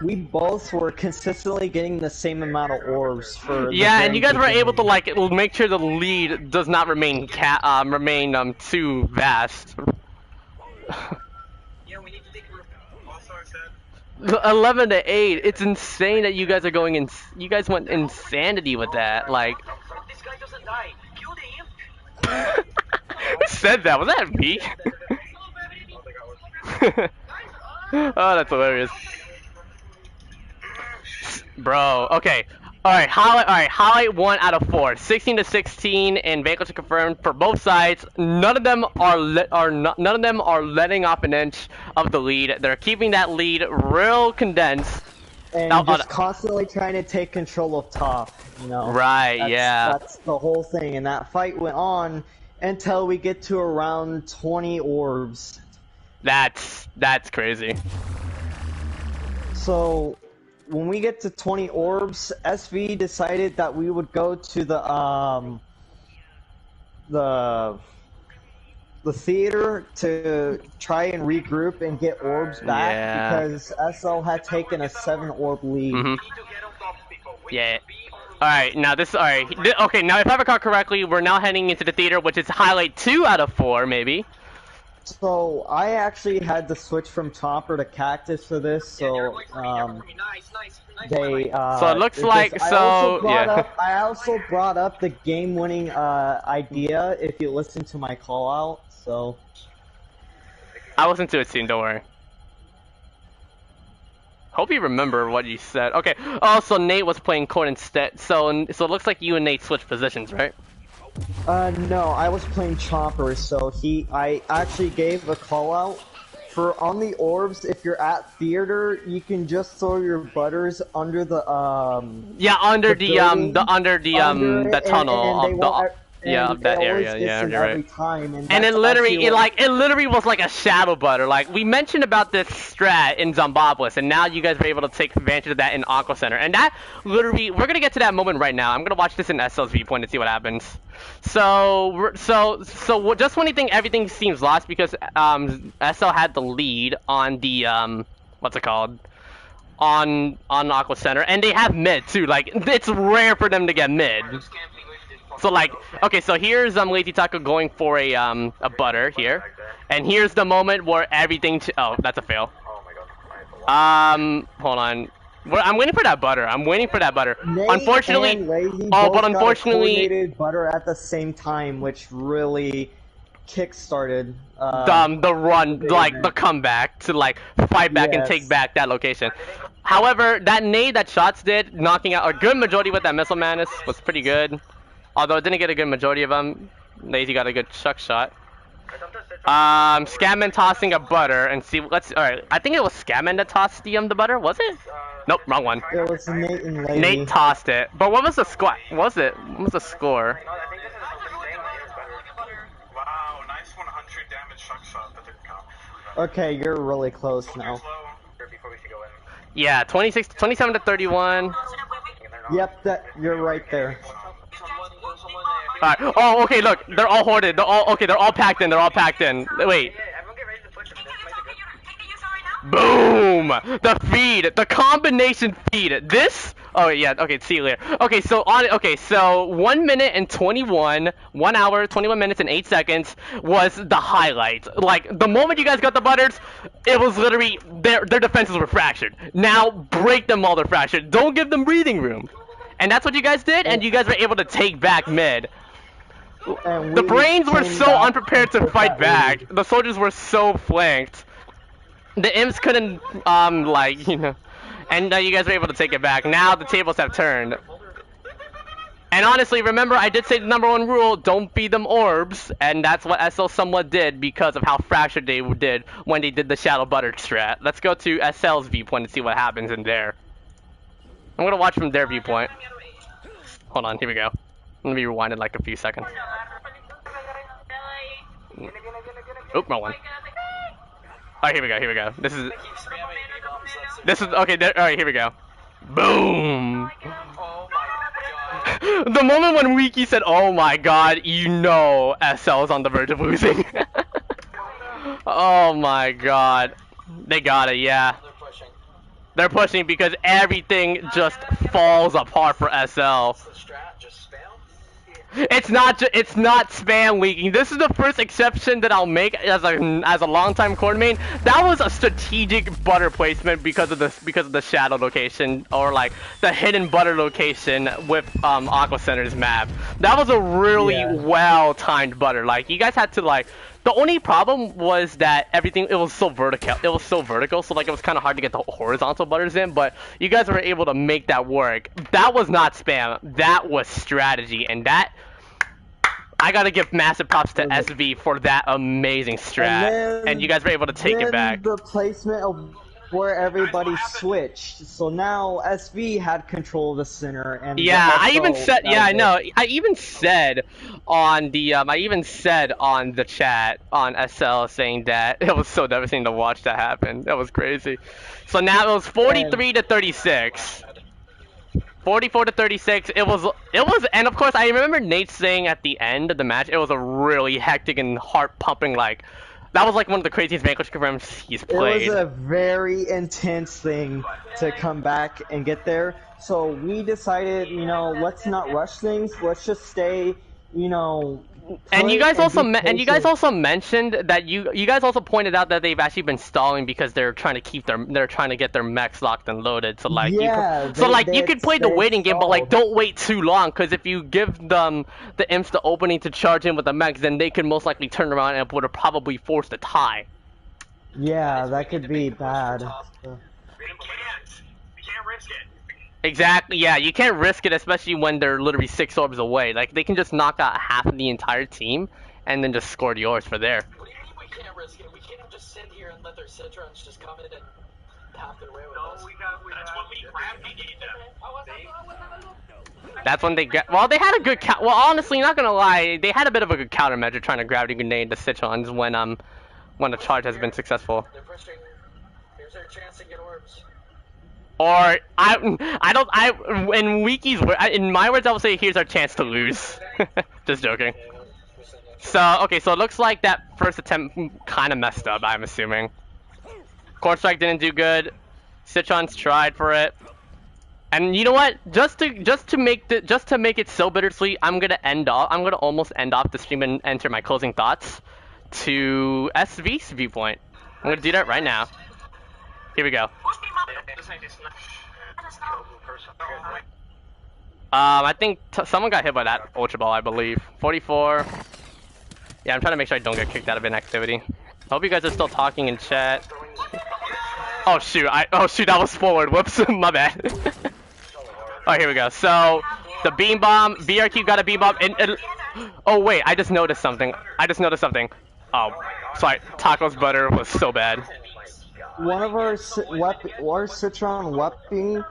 we both were consistently getting the same amount of orbs for. Yeah, and you guys were able to, like, make sure the lead does not remain too vast. Yeah, we need to take a room. Also, I said. 11-8. It's insane that you guys are going in. You guys went insanity with that. Like. This guy doesn't die. Kill the imp. Who said that? Was that me? Oh, that's hilarious. Bro, okay. Alright, highlight 1 out of 4. 16-16 and Vanquish confirmed for both sides. None of them are letting off an inch of the lead. They're keeping that lead real condensed. And just constantly trying to take control of top, you know. Right, That's the whole thing, and that fight went on until we get to around 20 orbs. That's crazy. So, when we get to 20 orbs, SV decided that we would go to the theater to try and regroup and get orbs back because SL had taken a 7 orb lead. Yeah. Alright, now okay, now if I recall correctly, we're now heading into the theater, which is highlight 2 out of 4, maybe. So I actually had to switch from Chopper to Cactus for this, so they So it looks like I also brought up the game-winning idea if you listen to my call out. So I listened to it soon. Don't worry. Hope you remember what you said. Okay. Oh, so Nate was playing court instead. So it looks like you and Nate switched positions, right? No, I was playing Chopper, so I actually gave a call out for on the orbs. If you're at theater, you can just throw your butters under the under the tunnel of that area. Yeah, you're right. And it literally was like a shadow butter. Like we mentioned about this strat in Zombopolis, and now you guys were able to take advantage of that in Aqua Center. And that literally, we're gonna get to that moment right now. I'm gonna watch this in SL's viewpoint and see what happens. So just when you think everything seems lost because SL had the lead on the what's it called? On Aqua Center, and they have mid too. Like it's rare for them to get mid. So like, okay, so here's Lazy Taco going for a butter here, and here's the moment where everything. Oh, that's a fail. Oh my god. Hold on. I'm waiting for that butter. Nate Unfortunately, and Lazy but both unfortunately, got a coordinated butter at the same time, which really kick-started the run, like the comeback to like fight back and take back that location. However, that nade that Shots did, knocking out a good majority with that Missile Madness was pretty good. Although it didn't get a good majority of them. Lazy got a good chuck shot. Scamman tossing a butter and see. Alright, I think it was Scamman that tossed the butter. Was it? Nope, wrong one. It was Nate and Lazy. Nate tossed it. But what was the score? What was the score? Wow, nice 100 damage chuck shot. That didn't count. Okay, you're really close now. Yeah, 27 to 31. Yep, you're right there. Alright. Oh, okay. Look, they're all hoarded. They're all packed in. Wait. Boom! The feed, the combination feed. This. Oh yeah. Okay. See you later. Okay. So 1 minute and 1 hour, 21 minutes and 8 seconds was the highlight. Like the moment you guys got the butters, it was literally their defenses were fractured. Now break them while they're fractured. Don't give them breathing room. And that's what you guys did, and you guys were able to take back mid. The brains were so unprepared to fight back. The soldiers were so flanked. The imps couldn't, and you guys were able to take it back. Now the tables have turned. And honestly, remember, I did say the #1 rule, don't feed them orbs, and that's what SL somewhat did because of how fractured they did when they did the Shadow Butter strat. Let's go to SL's viewpoint and see what happens in there. I'm gonna watch from their viewpoint. Hold on, here we go. Let me rewind it like a few seconds. Oop, wrong one. Alright, here we go. This is okay. Alright, here we go. Boom! The moment when Wiki said, "Oh my god," you know SL is on the verge of losing. Oh my god. They got it, yeah. They're pushing because everything just falls apart for SL. It's not spam leaking. This is the first exception that I'll make as a longtime court main. That was a strategic butter placement because of the shadow location, or like the hidden butter location with Aqua Center's map. That was a really well timed butter. Like you guys had to like. The only problem was that it was so vertical, so like it was kind of hard to get the horizontal butters in, but you guys were able to make that work. That was not spam, that was strategy, and that, I gotta give massive props to SV for that amazing strat, and you guys were able to take it back. The placement of where everybody switched, so now SV had control of the center, and I even said on the chat on SL saying that it was so devastating to watch that happen. That was crazy. So now it was 43 to 36. 44 to 36. It was, and of course I remember Nate saying at the end of the match, it was a really hectic and heart pumping, like. That was like one of the craziest Vanquish confirms he's played. It was a very intense thing to come back and get there. So we decided, let's not rush things. Let's just stay you know. And you guys also patient. mentioned that you guys also pointed out that they've actually been stalling because they're trying to get their mechs locked and loaded. So like Yeah, you could play the they had waiting game, but like stalled. don't wait too long, because if you give them the imps the opening to charge in with the mechs, then they could most likely turn around and would have probably forced a tie. Yeah, that could be bad. We can't risk it. Exactly, yeah, you can't risk it, especially when they're literally 6 orbs away. Like, they can just knock out half of the entire team, and then just score yours for there. What do you mean we can't risk it? We can't just sit here and let their citrons just come in and tap their way with us. That's what we need them. That's when they get. Well, they had a good well, honestly, not gonna lie, they had a bit of a good countermeasure trying to gravity grenade the citrons when the charge has been successful. They're pushing. Here's their chance to get orbs. Or in my words, I would say here's our chance to lose. Just joking. So okay, so it looks like that first attempt kind of messed up. I'm assuming. Core Strike didn't do good. Citrons tried for it. And you know what? Just to make it so bittersweet, I'm gonna almost end off the stream and enter my closing thoughts to SV's viewpoint. I'm gonna do that right now. Here we go. I think someone got hit by that Ultra Ball, I believe. 44. Yeah, I'm trying to make sure I don't get kicked out of inactivity. I hope you guys are still talking in chat. Oh shoot! That was forward. Whoops, my bad. Alright, here we go. So the beam bomb, BRQ got a beam bomb, and oh wait, I just noticed something. Oh, sorry, Taco's butter was so bad. One of our Citron weapon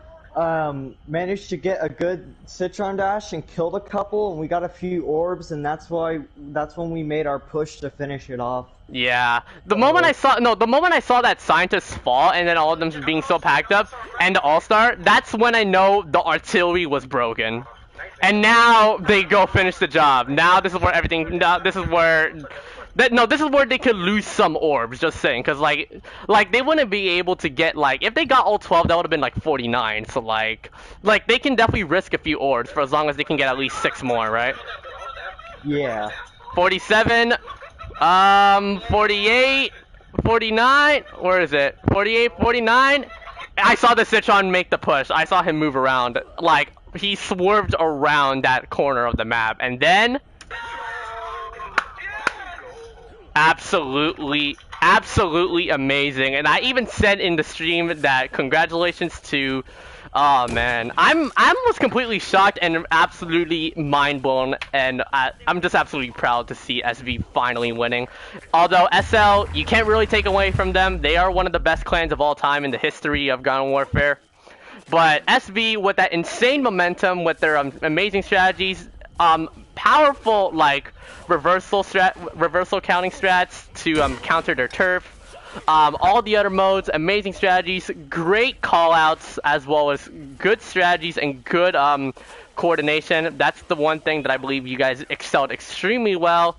managed to get a good Citron dash and killed a couple, and we got a few orbs, and that's when we made our push to finish it off. Yeah, the moment I saw that scientist fall, and then all of them being so packed up, and the All-Star, that's when I know the artillery was broken. And now they go finish the job. Now this is where everything. This is where they could lose some orbs. Just saying, because like they wouldn't be able to get, like, if they got all 12, that would have been like 49. So like they can definitely risk a few orbs for as long as they can get at least 6 more, right? Yeah. 47, 48, 49. Where is it? 48, 49. I saw the Citron make the push. I saw him move around. Like, he swerved around that corner of the map, and then absolutely amazing. And I even said in the stream that congratulations to, oh man, I was completely shocked and absolutely mind blown, and I'm just absolutely proud to see SV finally winning. Although SL, you can't really take away from them. They are one of the best clans of all time in the history of Garden Warfare. But SV, with that insane momentum, with their amazing strategies, powerful like reversal counting strats to counter their turf, all the other modes, amazing strategies, great callouts, as well as good strategies and good coordination. That's the one thing that I believe you guys excelled extremely well.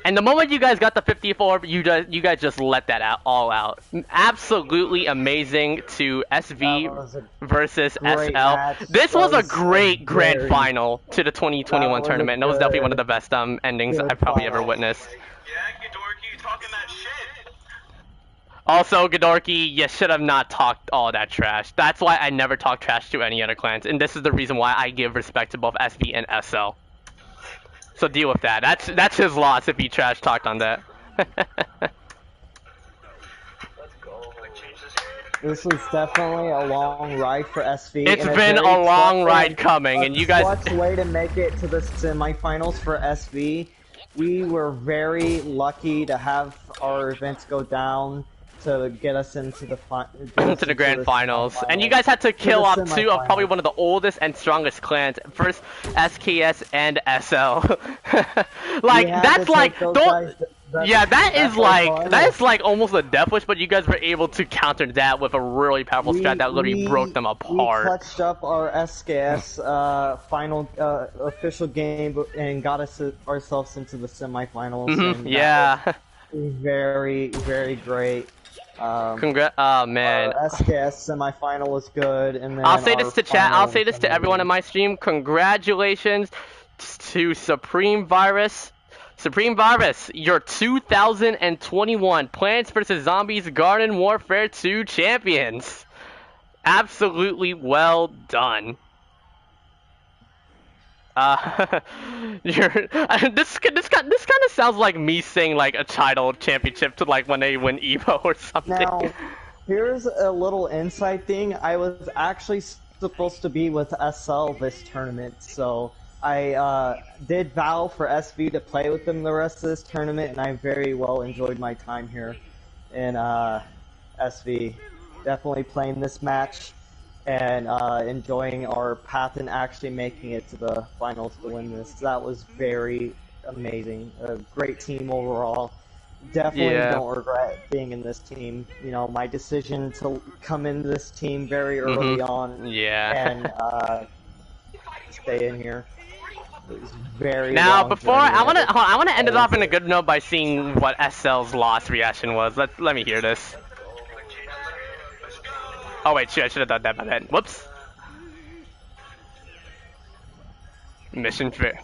And the moment you guys got the 54, you guys just let that all out. Absolutely amazing to SV versus SL. Match. This was a great grand final to the 2021 tournament. And that was definitely one of the best endings I've probably ever witnessed. Yeah, Ghidorah, you talking that shit. Also, Ghidorah, you should have not talked all that trash. That's why I never talk trash to any other clans. And this is the reason why I give respect to both SV and SL. So deal with that. That's his loss if he trash talked on that. This was definitely a long ride for SV. It's been a long ride coming, and you guys. Clutch way to make it to the semifinals for SV. We were very lucky to have our events go down to get us into the grand finals. And you guys had to kill off 2 of probably one of the oldest and strongest clans. First SKS and SL. Like, that's like that is like almost a death wish, but you guys were able to counter that with a really powerful strat that literally broke them apart. We clutched up our SKS final official game and got ourselves into the semifinals. And yeah. Very, very great. Oh man. Our SKS semifinal was good, and then I'll say this to chat. I'll say this to everyone in my stream. Congratulations to Supreme Virus. Supreme Virus, your 2021 Plants vs. Zombies Garden Warfare 2 champions. Absolutely well done. This kind of sounds like me saying like a title championship to like when they win Evo or something. Now, here's a little inside thing. I was actually supposed to be with SL this tournament, so I did vow for SV to play with them the rest of this tournament, and I very well enjoyed my time here in SV. Definitely playing this match and enjoying our path and actually making it to the finals to win this. That was very amazing. A great team overall. Definitely don't regret being in this team. You know, my decision to come into this team very early on and stay in here. It was very now before I wanna end it off in a good note by seeing what SL's loss reaction was. Let me hear this. Oh wait, shit, I should have done that by then. Whoops. Mission fair.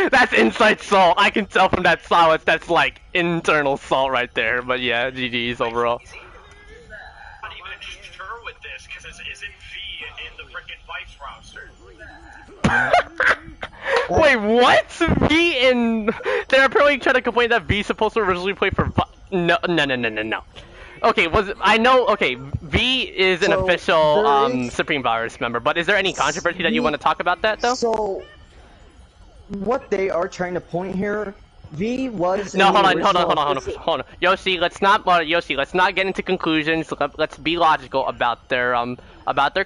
That's inside salt. I can tell from that silence that's like internal salt right there. But yeah, GG's overall. I'm not even sure with this because isn't V in the frickin' Vice roster? Wait, what? V in... They're apparently trying to complain that V's supposed to originally play for... No. Okay, I know... Okay, V is an official Supreme Virus member, but is there any controversy that you want to talk about that, though? So, what they are trying to point here... V was... No, hold on. Yoshi, let's not get into conclusions. Let's be logical about their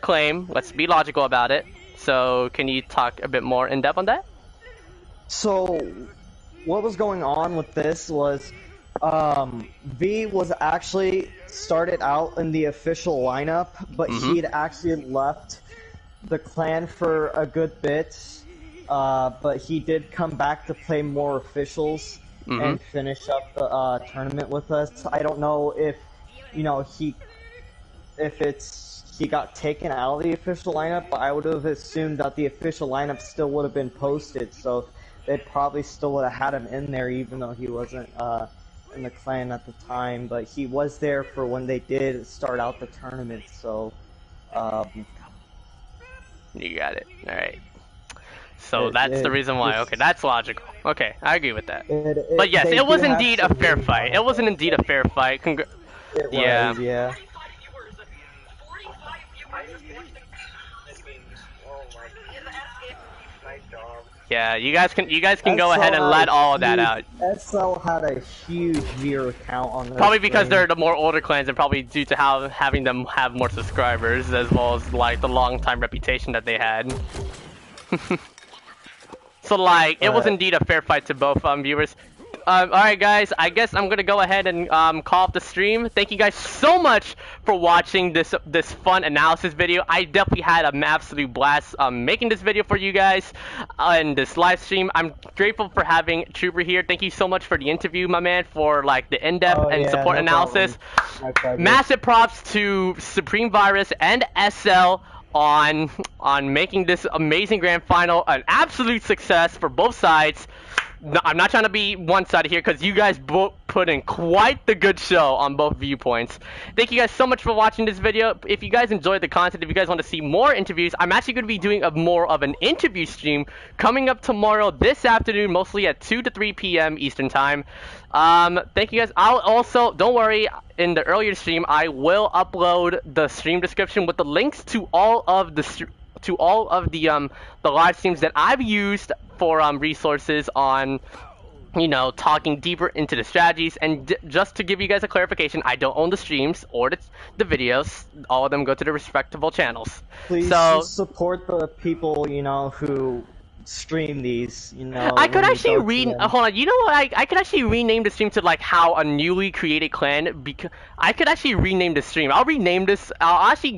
claim. Let's be logical about it. So, can you talk a bit more in depth on that? So, what was going on with this was, V was actually started out in the official lineup, but he had actually left the clan for a good bit, but he did come back to play more officials and finish up the tournament with us. I don't know if, you know, he got taken out of the official lineup, but I would have assumed that the official lineup still would have been posted, so they probably still would have had him in there even though he wasn't in the clan at the time, but he was there for when they did start out the tournament, so you got it. Alright. So that's the reason why. Okay, that's logical. Okay, I agree with that. But yes, it was indeed a fair fight. It wasn't indeed a fair fight. Yeah. Yeah, you guys can go ahead and let all of that out. SL had a huge viewer count on this. Probably because they're the more older clans, and probably due to having them have more subscribers, as well as like the long time reputation that they had. So like, it was indeed a fair fight to both viewers. Alright guys, I guess I'm gonna go ahead and call off the stream. Thank you guys so much for watching this fun analysis video. I definitely had an absolute blast making this video for you guys in this live stream. I'm grateful for having Trooper here. Thank you so much for the interview, my man, for like the in-depth and support analysis. Massive props to Supreme Virus and SL on making this amazing grand final an absolute success for both sides. No, I'm not trying to be one-sided here because you guys both put in quite the good show on both viewpoints. Thank you guys so much for watching this video. If you guys enjoyed the content, if you guys want to see more interviews, I'm actually going to be doing more of an interview stream coming up tomorrow this afternoon, mostly at 2 to 3 p.m. Eastern Time. Thank you guys. I'll also, don't worry, in the earlier stream, I will upload the stream description with the links to all of the live streams that I've used for resources on, you know, talking deeper into the strategies. And just to give you guys a clarification, I don't own the streams or the videos. All of them go to the respectable channels. Please support the people, you know, who stream these, you know. I could actually hold on, you know what, I could actually rename the stream to like how a newly created clan, because I could actually rename the stream. I'll rename this, I'll actually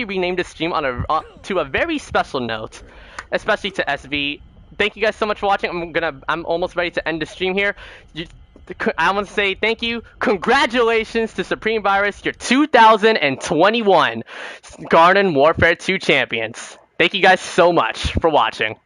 rename this stream on to a very special note, especially to SV. Thank you guys so much for watching. I'm almost ready to end the stream here. I want to say thank you. Congratulations to Supreme Virus, your 2021 Garden Warfare 2 champions. Thank you guys so much for watching.